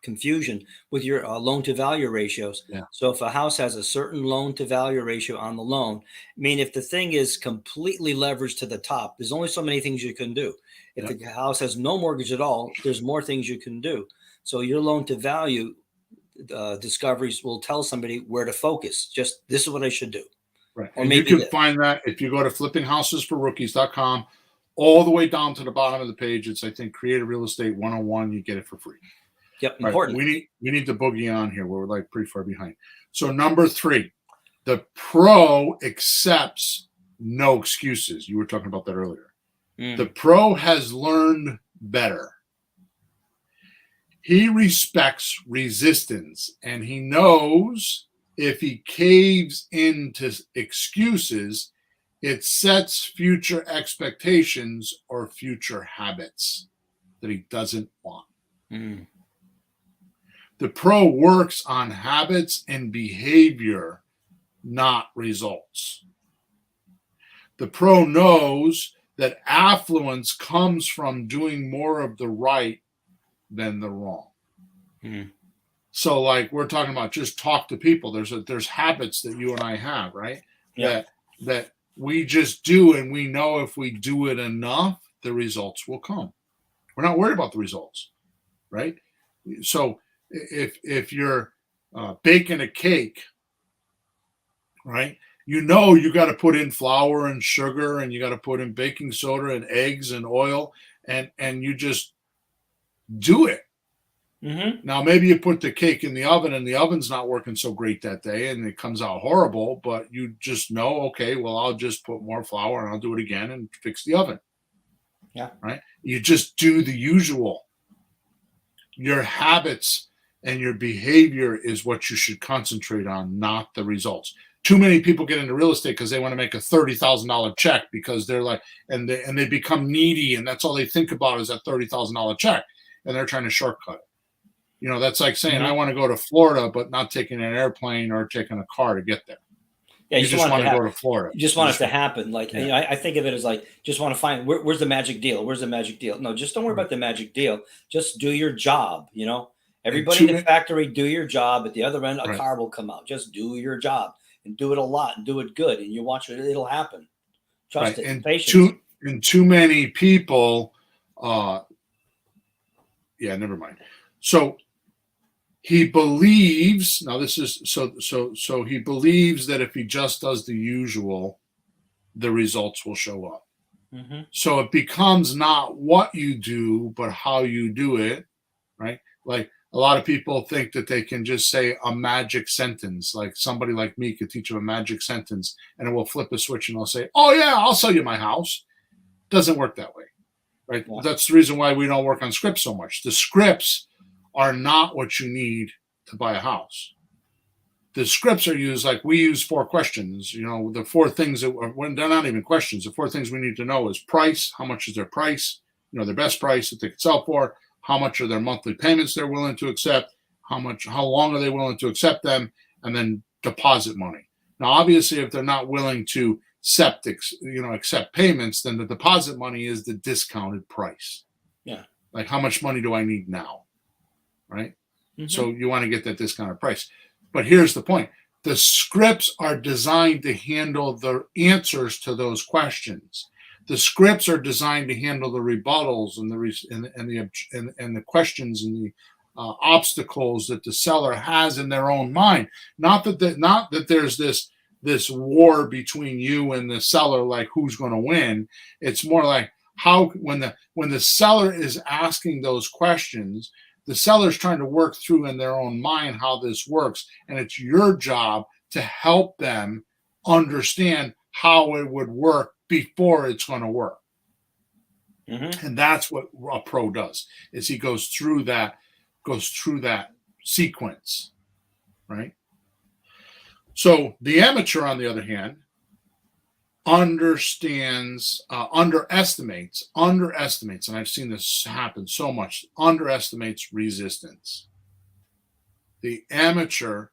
confusion with your loan to value ratios. Yeah. So if a house has a certain loan to value ratio on the loan, I mean, if the thing is completely leveraged to the top, there's only so many things you can do. If the house has no mortgage at all, there's more things you can do. So your loan to value discoveries will tell somebody where to focus. Just this is what I should do. Right. Or and maybe you can find that if you go to flippinghousesforrookies.com, all the way down to the bottom of the page. It's, I think, Creative Real Estate 101. You get it for free. Yep, important. Right. We need to boogie on here. We're like pretty far behind. So number 3, the pro accepts no excuses. You were talking about that earlier. The pro has learned better. He respects resistance, and he knows if he caves into excuses, it sets future expectations or future habits that he doesn't want. Mm. The pro works on habits and behavior, not results. The pro knows that affluence comes from doing more of the right than the wrong. Mm. So like we're talking about, just talk to people. There's habits that you and I have, right? Yeah. That we just do, and we know if we do it enough, the results will come. We're not worried about the results, right? So if you're baking a cake, right? You know you got to put in flour and sugar, and you got to put in baking soda and eggs and oil, and you just do it. Mm-hmm. Now, maybe you put the cake in the oven and the oven's not working so great that day and it comes out horrible, but you just know, okay, well, I'll just put more flour and I'll do it again and fix the oven. Yeah. Right? You just do the usual. Your habits and your behavior is what you should concentrate on, not the results. Too many people get into real estate because they want to make a $30,000 check because they're like, and they become needy, and that's all they think about is that $30,000 check, and they're trying to shortcut it. You know, that's like saying, I want to go to Florida, but not taking an airplane or taking a car to get there. Yeah, you just want to go to Florida. You just want it to happen. Like, you know, I think of it as like, just want to find where's the magic deal? Where's the magic deal? No, just don't worry about the magic deal. Just do your job. You know, everybody in the factory, do your job. At the other end, a car will come out. Just do your job and do it a lot and do it good. And you watch it, it'll happen. Trust it. And patience. Too many people, never mind. So he believes, now this is so he believes that if he just does the usual, the results will show up. Mm-hmm. So it becomes not what you do, but how you do it, right? Like a lot of people think that they can just say a magic sentence. Like somebody like me could teach them a magic sentence and it will flip a switch and they'll say, oh yeah, I'll sell you my house. Doesn't work that way, right? Yeah. That's the reason why we don't work on scripts so much. The scripts are not what you need to buy a house. The scripts are used, like we use 4 questions. The 4 things that when they're not even questions, the 4 things we need to know is price. How much is their price? Their best price that they could sell for. How much are their monthly payments they're willing to accept? How long are they willing to accept them? And then deposit money. Now, obviously, if they're not willing to accept payments, then the deposit money is the discounted price. Yeah. Like how much money do I need now? Right? Mm-hmm. So you want to get that discounted price. But here's the point. The scripts are designed to handle the answers to those questions. The scripts are designed to handle the rebuttals and the questions and the obstacles that the seller has in their own mind. Not that there's this war between you and the seller, like who's going to win. It's more like how when the seller is asking those questions, the seller's trying to work through in their own mind how this works, and it's your job to help them understand how it would work before it's going to work. Mm-hmm. And that's what a pro does, is he goes through that sequence, right? So the amateur, on the other hand, underestimates, and I've seen this happen so much, underestimates resistance. The amateur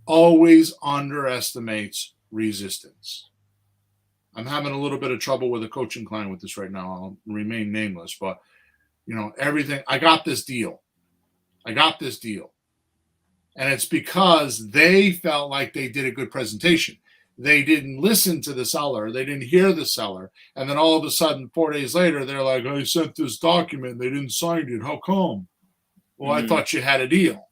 always underestimates resistance. I'm having a little bit of trouble with a coaching client with this right now. I'll remain nameless, but everything, I got this deal. And it's because they felt like they did a good presentation. They didn't listen to the seller. They didn't hear the seller. And then all of a sudden, 4 days later, they're like, I sent this document. They didn't sign it. How come? Well, I thought you had a deal,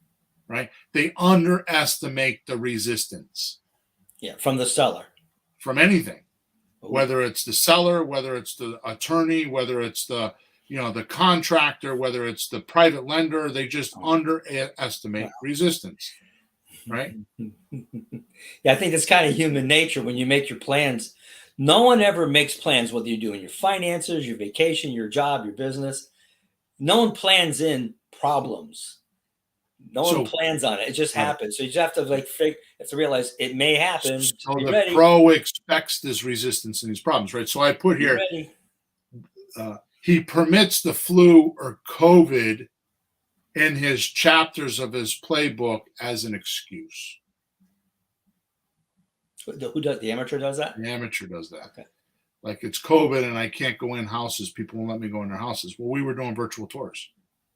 right? They underestimate the resistance. Yeah, from the seller. From anything. Whether it's the seller, whether it's the attorney, whether it's the contractor, whether it's the private lender, they just underestimate resistance, right? Yeah, I think it's kind of human nature when you make your plans. No one ever makes plans, whether you're doing your finances, your vacation, your job, your business. No one plans in problems. No one plans on it. It just happens. So you just have to realize it may happen. So the pro expects this resistance and these problems, right? So I put here, he permits the flu or COVID in his chapters of his playbook as an excuse. Who does? The amateur does that? The amateur does that. Okay. Like it's COVID and I can't go in houses. People won't let me go in their houses. Well, we were doing virtual tours.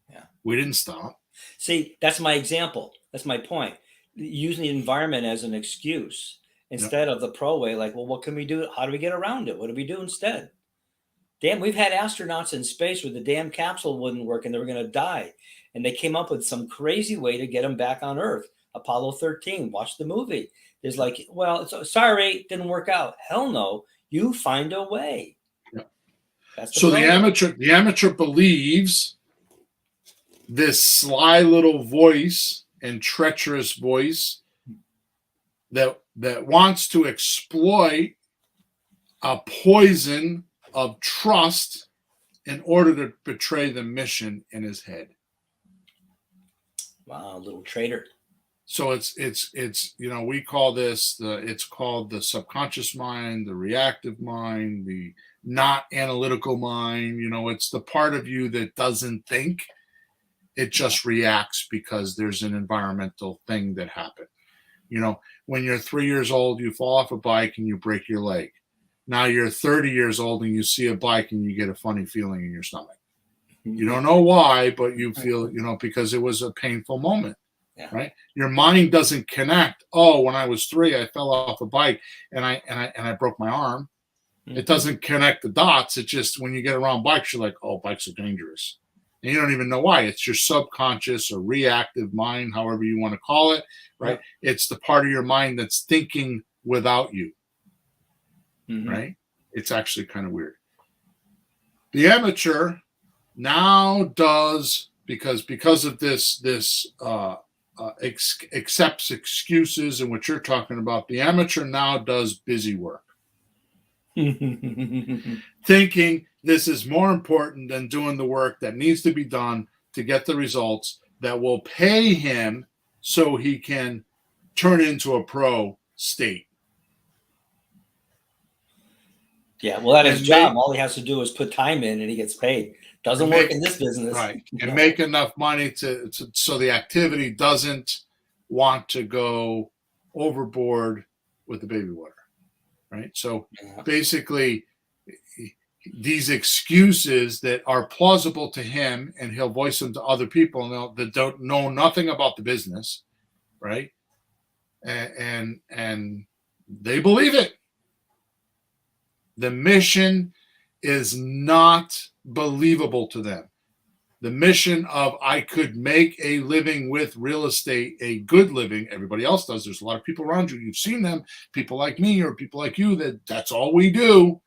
Yeah. We didn't stop. See, that's my example. That's my point. Using the environment as an excuse instead of the pro way, like, well, what can we do? How do we get around it? What do we do instead? Damn, we've had astronauts in space where the damn capsule wouldn't work and they were going to die. And they came up with some crazy way to get them back on Earth. Apollo 13, watch the movie. There's like, well, sorry, didn't work out. Hell no, you find a way. Yeah. That's so the amateur believes this sly little voice and treacherous voice that wants to exploit a poison of trust in order to betray the mission in his head. Wow, little traitor. So it's we call this it's called the subconscious mind, the reactive mind, the not analytical mind. It's the part of you that doesn't think. It just reacts because there's an environmental thing that happened. When you're 3 years old, you fall off a bike and you break your leg. Now you're 30 years old and you see a bike and you get a funny feeling in your stomach. You don't know why, but you feel, because it was a painful moment, right? Your mind doesn't connect. Oh, when I was 3, I fell off a bike and I broke my arm. It doesn't connect the dots. It just, when you get around bikes, you're like, oh, bikes are dangerous. and you don't even know why. It's your subconscious or reactive mind, however you want to call it, right? It's the part of your mind that's thinking without you, right? It's actually kind of weird. The amateur now does, because of this accepts excuses and what you're talking about. The amateur now does busy work, thinking this is more important than doing the work that needs to be done to get the results that will pay him so he can turn into a pro state. Yeah, well, that is his job. All he has to do is put time in, and he gets paid. Doesn't work in this business, right? And make enough money to so the activity doesn't want to go overboard with the baby water, right? So basically, these excuses that are plausible to him, and he'll voice them to other people that don't know nothing about the business, right? And they believe it. The mission is not believable to them. The mission of I could make a living with real estate, a good living. Everybody else does. There's a lot of people around you. You've seen them, people like me or people like you, that's all we do.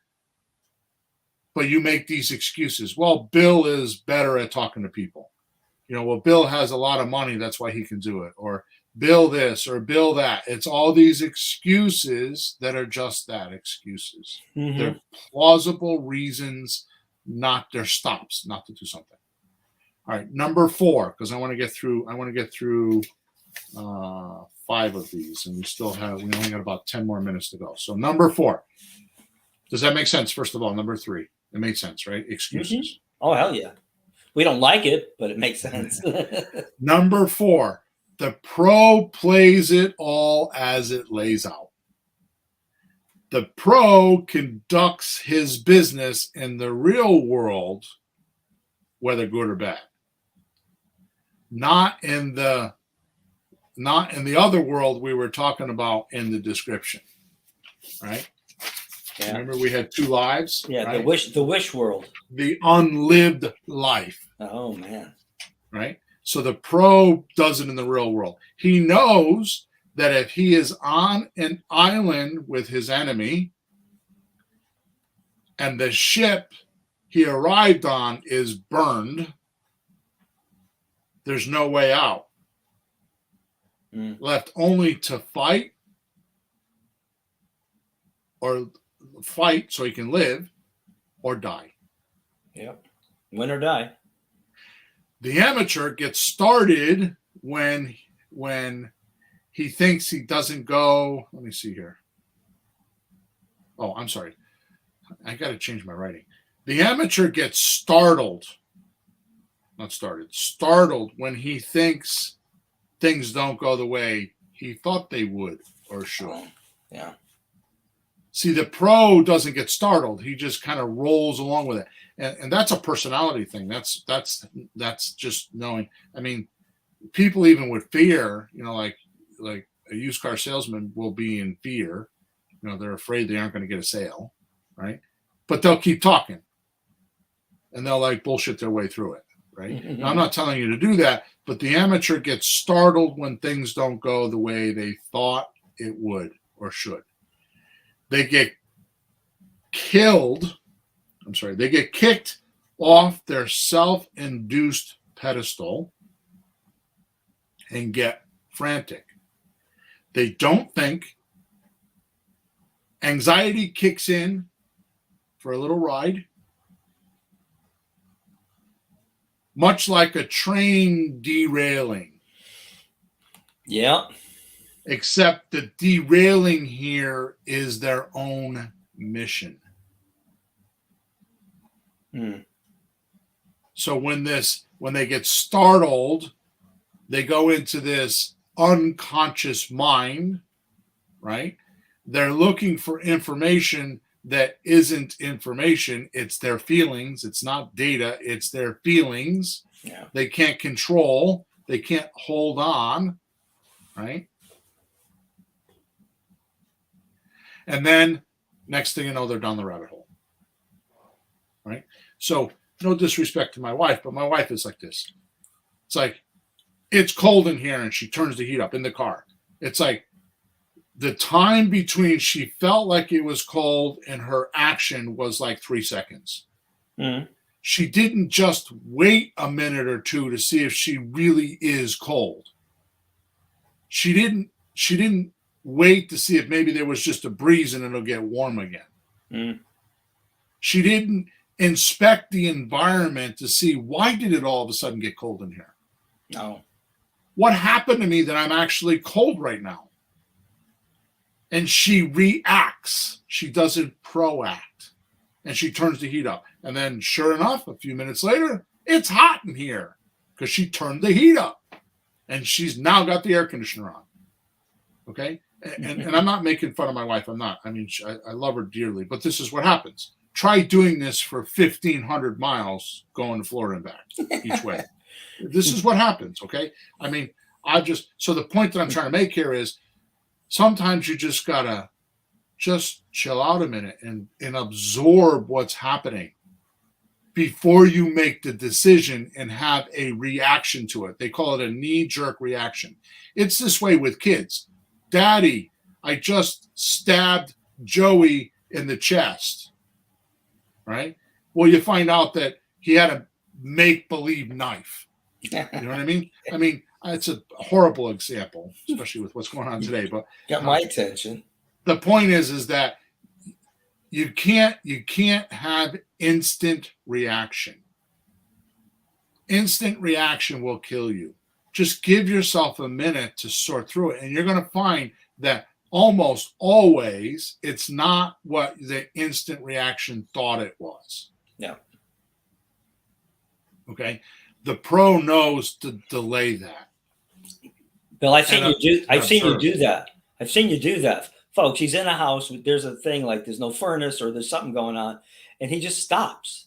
But you make these excuses. Well, Bill is better at talking to people. Well, Bill has a lot of money. That's why he can do it. Or Bill this or Bill that. It's all these excuses that are just that, excuses. They're plausible reasons, they're stops not to do something. All right, number 4, because I want to get through 5 of these, and we only got about 10 more minutes to go. So number 4. Does that make sense? First of all, number 3. It made sense, right? Excuses. Oh, hell yeah. We don't like it, but it makes sense. Number 4, the pro plays it all as it lays out. The pro conducts his business in the real world, whether good or bad. Not in the other world we were talking about in the description, right? Yeah. Remember we had 2 lives? Yeah, right? the wish world. The unlived life. Oh, man. Right? So the pro does it in the real world. He knows that if he is on an island with his enemy and the ship he arrived on is burned, there's no way out. Left only to fight so he can live, or die. Yep. Win or die. The amateur gets started when he thinks he doesn't go. Let me see here. Oh, I'm sorry. I got to change my writing. The amateur gets startled when he thinks things don't go the way he thought they would or should. Yeah. See, the pro doesn't get startled. He just kind of rolls along with it. And that's a personality thing. That's just knowing. I mean, people even with fear, like a used car salesman will be in fear. They're afraid they aren't going to get a sale, right? But they'll keep talking. And they'll bullshit their way through it, right? Now, I'm not telling you to do that, but the amateur gets startled when things don't go the way they thought it would or should. They get kicked off their self-induced pedestal and get frantic. They don't think. Anxiety kicks in for a little ride. Much like a train derailing. Yeah. Except the derailing here is their own mission. So when they get startled, they go into this unconscious mind, right? They're looking for information that isn't information. It's their feelings. It's not data. It's their feelings. Yeah. They can't control. They can't hold on, right? And then next thing you know, they're down the rabbit hole, right? So no disrespect to my wife, but my wife is like this. It's like, it's cold in here, and she turns the heat up in the car. It's like the time between she felt like it was cold and her action was like 3 seconds. Mm-hmm. She didn't just wait a minute or two to see if she really is cold. She didn't wait to see if maybe there was just a breeze and it'll get warm again. Mm-hmm. She didn't inspect the environment to see, why did it all of a sudden get cold in here? No. What happened to me that I'm actually cold right now? And she reacts. She doesn't proact. And she turns the heat up. And then, sure enough, a few minutes later, it's hot in here because she turned the heat up. And she's now got the air conditioner on. Okay? And I'm not making fun of my wife. I'm not. I mean, I love her dearly. But this is what happens. Try doing this for 1,500 miles going to Florida and back each way. This is what happens, okay? I mean, so the point that I'm trying to make here is sometimes you just got to just chill out a minute and absorb what's happening before you make the decision and have a reaction to it. They call it a knee-jerk reaction. It's this way with kids. Daddy, I just stabbed Joey in the chest, right? Well, you find out that he had a make-believe knife. You know what I mean? I mean, it's a horrible example, especially with what's going on today. But got my attention. The point is that you can't have instant reaction. Instant reaction will kill you. Just give yourself a minute to sort through it, and you're going to find that almost always it's not what the instant reaction thought it was. No. Okay. The pro knows to delay that. Bill, I've seen you do that. I've seen you do that. Folks, he's in a house. There's a thing like there's no furnace or there's something going on. And he just stops.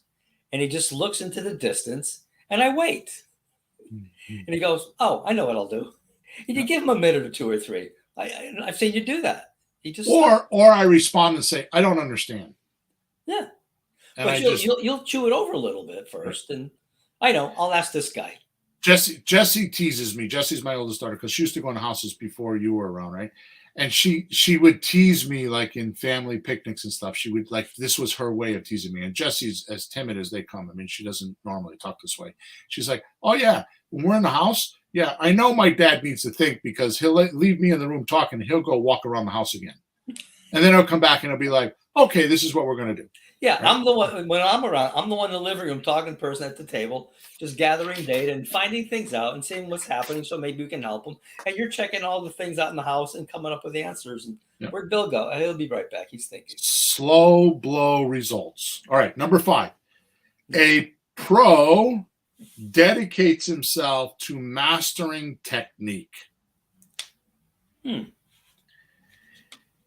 And he just looks into the distance. And I wait. Mm-hmm. And he goes, oh, I know what I'll do. And you give him a minute or two or three. I've seen you do that. He just or I respond and say, I don't understand. Yeah. And but you'll chew it over a little bit first. Right. And I know, I'll ask this guy. Jessie teases me. Jessie's my oldest daughter because she used to go into houses before you were around, right? And she would tease me like in family picnics and stuff. She would this was her way of teasing me. And Jessie's as timid as they come. I mean, she doesn't normally talk this way. She's like, oh yeah, when we're in the house, yeah, I know my dad needs to think because he'll leave me in the room talking and he'll go walk around the house again. And then he'll come back and he'll be like, okay, this is what we're going to do. Yeah, right? I'm the one, when I'm around, I'm the one in the living room talking to the person at the table, just gathering data and finding things out and seeing what's happening so maybe we can help them. And you're checking all the things out in the house and coming up with the answers. And where'd Bill go? He'll be right back. He's thinking. Slow blow results. All right, number 5. A pro dedicates himself to mastering technique.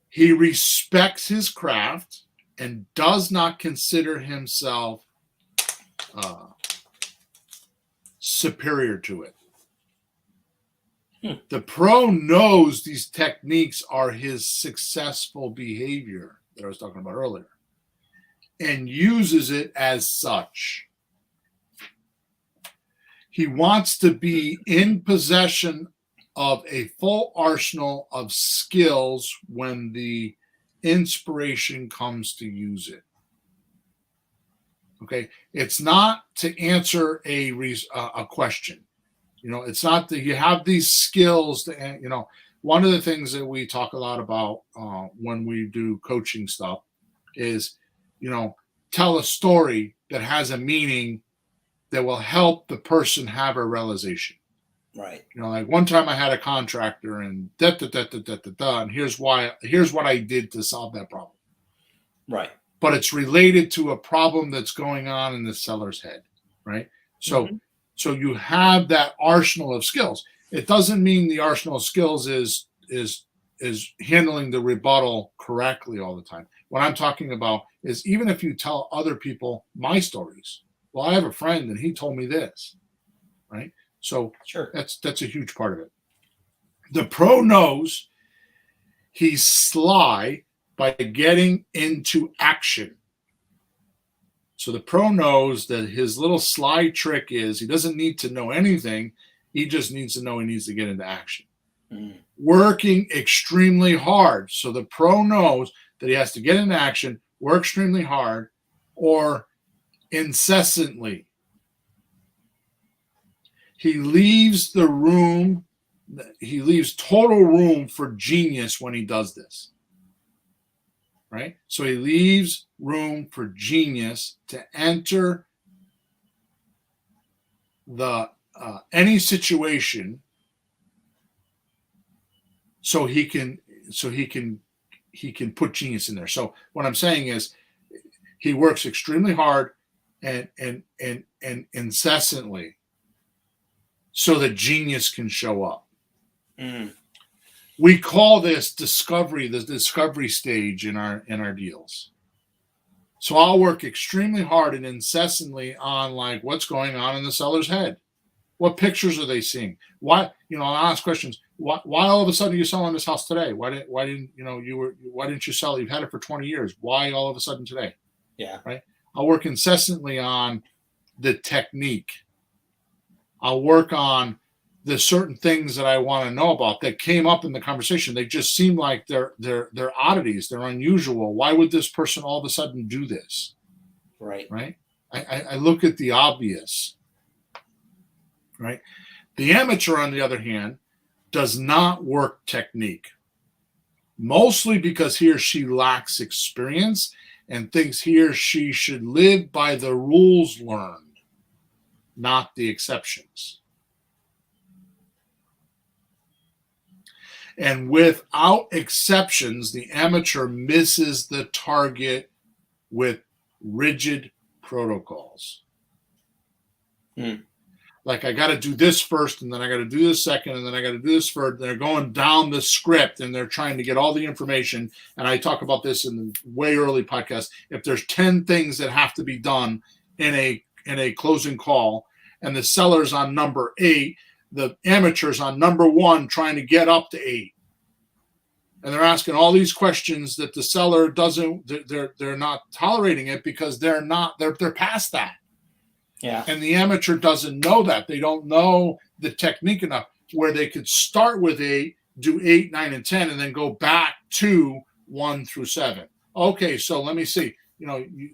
He respects his craft and does not consider himself superior to it. The pro knows these techniques are his successful behavior that I was talking about earlier and uses it as such. He wants to be in possession of a full arsenal of skills when the inspiration comes to use it. Okay, it's not to answer a question. You know, it's not that you have these skills to, you know, one of the things that we talk a lot about when we do coaching stuff is, you know, tell a story that has a meaning that will help the person have a realization. Right. You know, like one time I had a contractor and and here's what I did to solve that problem. Right. But it's related to a problem that's going on in the seller's head. Right. So so you have that arsenal of skills. It doesn't mean the arsenal of skills is handling the rebuttal correctly all the time. What I'm talking about is even if you tell other people my stories, well, I have a friend and he told me this. Right. So sure, that's a huge part of it. The pro knows he's sly by getting into action. So the pro knows that his little slide trick is he doesn't need to know anything. He just needs to know he needs to get into action. Mm. Working extremely hard. So the pro knows that he has to get into action, work extremely hard, or incessantly. He leaves the room, he leaves total room for genius when he does this. Right? So he leaves room for genius to enter the any situation so he can put genius in there. So what I'm saying is he works extremely hard and incessantly so that genius can show up. Mm. We call this discovery, the discovery stage in our deals. So I'll work extremely hard and incessantly on like what's going on in the seller's head. What pictures are they seeing? Why, I'll ask questions. Why all of a sudden are you selling this house today? Why didn't you sell it? You've had it for 20 years. Why all of a sudden today? Yeah. Right. I'll work incessantly on the technique. I'll work on the certain things that I want to know about that came up in the conversation. They just seem like they're oddities. They're unusual. Why would this person all of a sudden do this? Right. Right. I look at the obvious. Right. The amateur, on the other hand, does not work technique, mostly because he or she lacks experience and thinks he or she should live by the rules learned, not the exceptions. And without exceptions, the amateur misses the target with rigid protocols. Like I got to do this first, and then I got to do this second, and then I got to do this third. They're going down the script, and they're trying to get all the information. And I talk about this in the way early podcast. If there's 10 things that have to be done in a closing call, and the seller's on number 8, the amateur's on number 1, trying to get up to 8. And they're asking all these questions that the seller doesn't. They're not tolerating it because they're past that. Yeah. And the amateur doesn't know that. They don't know the technique enough where they could start with 8, do 8, 9, and 10, and then go back to 1 through 7. Okay, so let me see.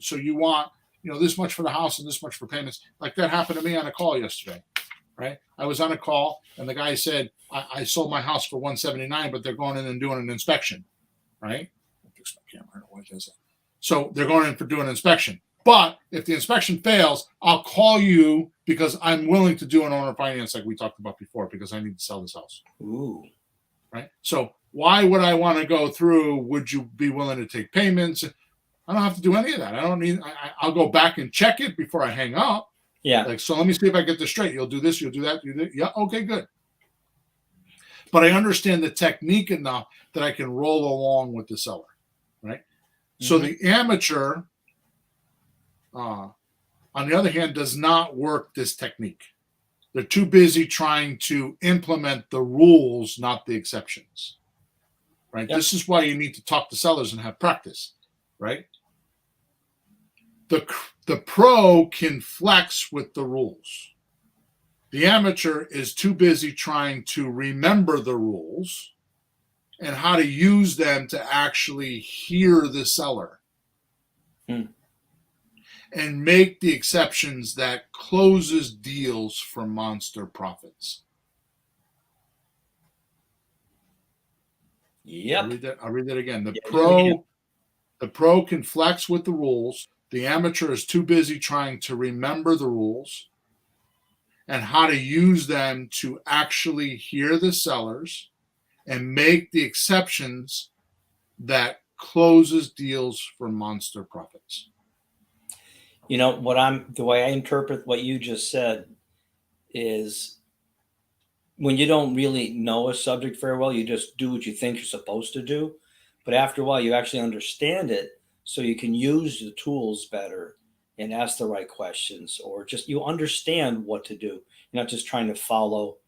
So you want, this much for the house and this much for payments. Like that happened to me on a call yesterday, right? I was on a call and the guy said, I sold my house for $179, but they're going in and doing an inspection, right? Fix my camera. What is it? So they're going in for doing an inspection. But if the inspection fails, I'll call you because I'm willing to do an owner finance like we talked about before because I need to sell this house. Ooh. Right? So why would I want to go through? Would you be willing to take payments? I don't have to do any of that. I don't need. I'll go back and check it before I hang up. Yeah. Like, so let me see if I get this straight. You'll do this. You'll do that. You do. Yeah. Okay. Good. But I understand the technique enough that I can roll along with the seller. Right. Mm-hmm. So the amateur, on the other hand, does not work this technique. They're too busy trying to implement the rules, not the exceptions. Right. Yep. This is why you need to talk to sellers and have practice. Right. The pro can flex with the rules. The amateur is too busy trying to remember the rules and how to use them to actually hear the seller and make the exceptions that closes deals for monster profits. Yep. I'll read that again. The pro can flex with the rules. The amateur is too busy trying to remember the rules and how to use them to actually hear the sellers and make the exceptions that closes deals for monster profits. The way I interpret what you just said is when you don't really know a subject very well, you just do what you think you're supposed to do. But after a while, you actually understand it so you can use the tools better and ask the right questions, or just you understand what to do. You're not just trying to follow,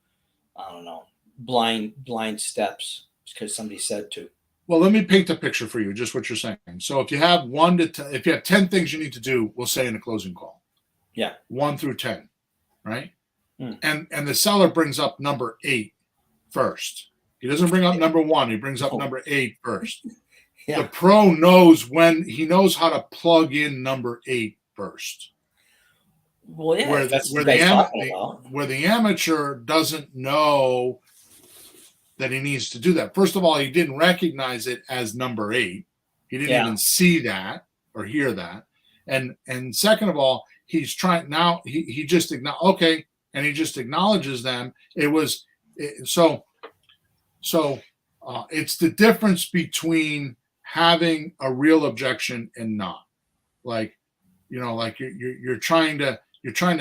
I don't know, blind steps because somebody said to. Well, let me paint a picture for you, just what you're saying. So if you have if you have 10 things you need to do, we'll say in a closing call. Yeah. 1 through 10, right? Mm. And the seller brings up number 8 first. He doesn't bring up number 1. He brings up Oh. number 8 first. Yeah. The pro knows how to plug in number 8 first. Well, yeah, Where that's what you guys talking about. where the amateur doesn't know that he needs to do that. First of all, he didn't recognize it as number 8. He didn't even see that or hear that. And second of all, he's trying now. He just okay, and he just acknowledges them. It's the difference between having a real objection and not. Like, like you're trying to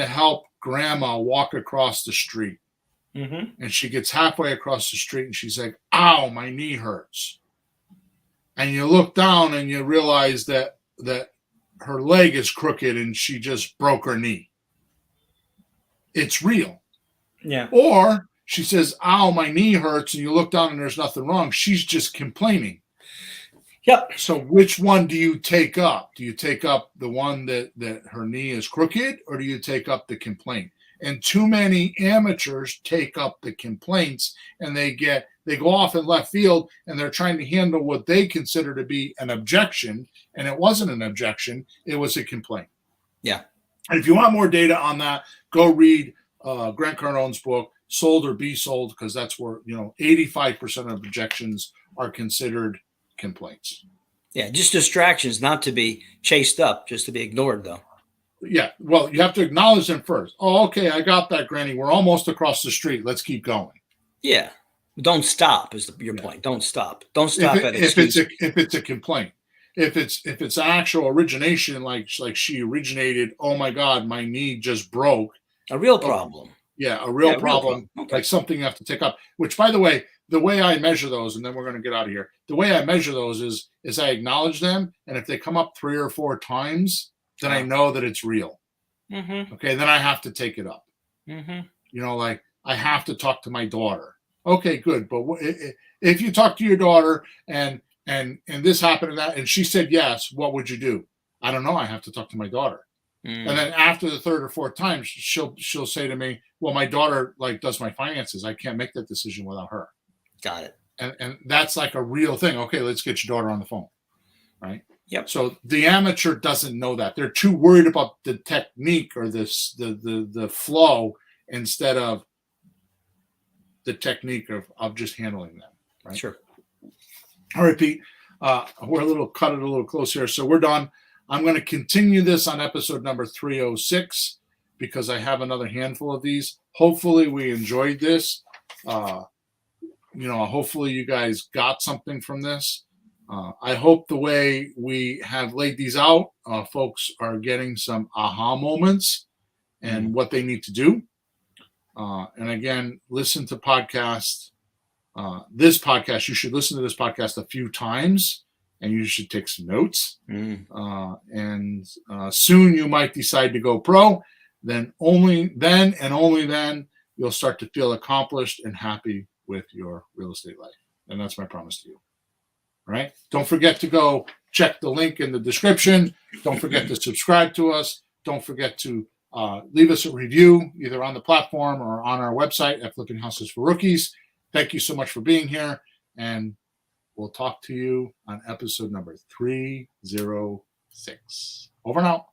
help grandma walk across the street. Mm-hmm. And she gets halfway across the street and she's like, ow, my knee hurts. And you look down and you realize that her leg is crooked and she just broke her knee. It's real. Yeah. Or she says, ow, my knee hurts, and you look down and there's nothing wrong. She's just complaining. Yep. So which one do you take up? Do you take up the one that her knee is crooked, or do you take up the complaint? And too many amateurs take up the complaints, and they go off in left field, and they're trying to handle what they consider to be an objection, and it wasn't an objection, it was a complaint. Yeah. And if you want more data on that, go read Grant Cardone's book, Sold or Be Sold, because that's where 85% of objections are considered complaints. Yeah, just distractions, not to be chased up, just to be ignored, though. Yeah, well, you have to acknowledge them first. Oh, okay, I got that, Granny. We're almost across the street. Let's keep going. Yeah, don't stop is your point. Don't stop. Don't stop at excuses. If it's a complaint. If it's actual origination, like she originated. Oh my God, my knee just broke. A real problem. Yeah, a real problem. Okay. Like something you have to take up. Which, by the way, the way I measure those, and then we're going to get out of here. The way I measure those is I acknowledge them, and if they come up 3 or 4 times, then I know that it's real. Mm-hmm. Okay, then I have to take it up. Mm-hmm. Like I have to talk to my daughter. Okay, good. But if you talk to your daughter and this happened and that, and she said yes, what would you do? I don't know. I have to talk to my daughter. And then after the 3rd or 4th time, she'll say to me, well, my daughter does my finances. I can't make that decision without her. Got it. And that's like a real thing. Okay, let's get your daughter on the phone. Right? Yep. So the amateur doesn't know that. They're too worried about the technique or the flow instead of the technique of just handling them. Right? Sure. All right, Pete. We're cut it a little close here. So we're done. I'm going to continue this on episode number 306 because I have another handful of these. Hopefully we enjoyed this. Hopefully you guys got something from this. I hope the way we have laid these out, folks are getting some aha moments and what they need to do. And again, listen to podcasts. This podcast, you should listen to this podcast a few times, and you should take some notes. And soon you might decide to go pro. Then only then you'll start to feel accomplished and happy with your real estate life. And that's my promise to you. All right. Don't forget to go check the link in the description. Don't forget to subscribe to us. Don't forget to leave us a review either on the platform or on our website at Flipping Houses for Rookies. Thank you so much for being here. And we'll talk to you on episode number 306. Over and out.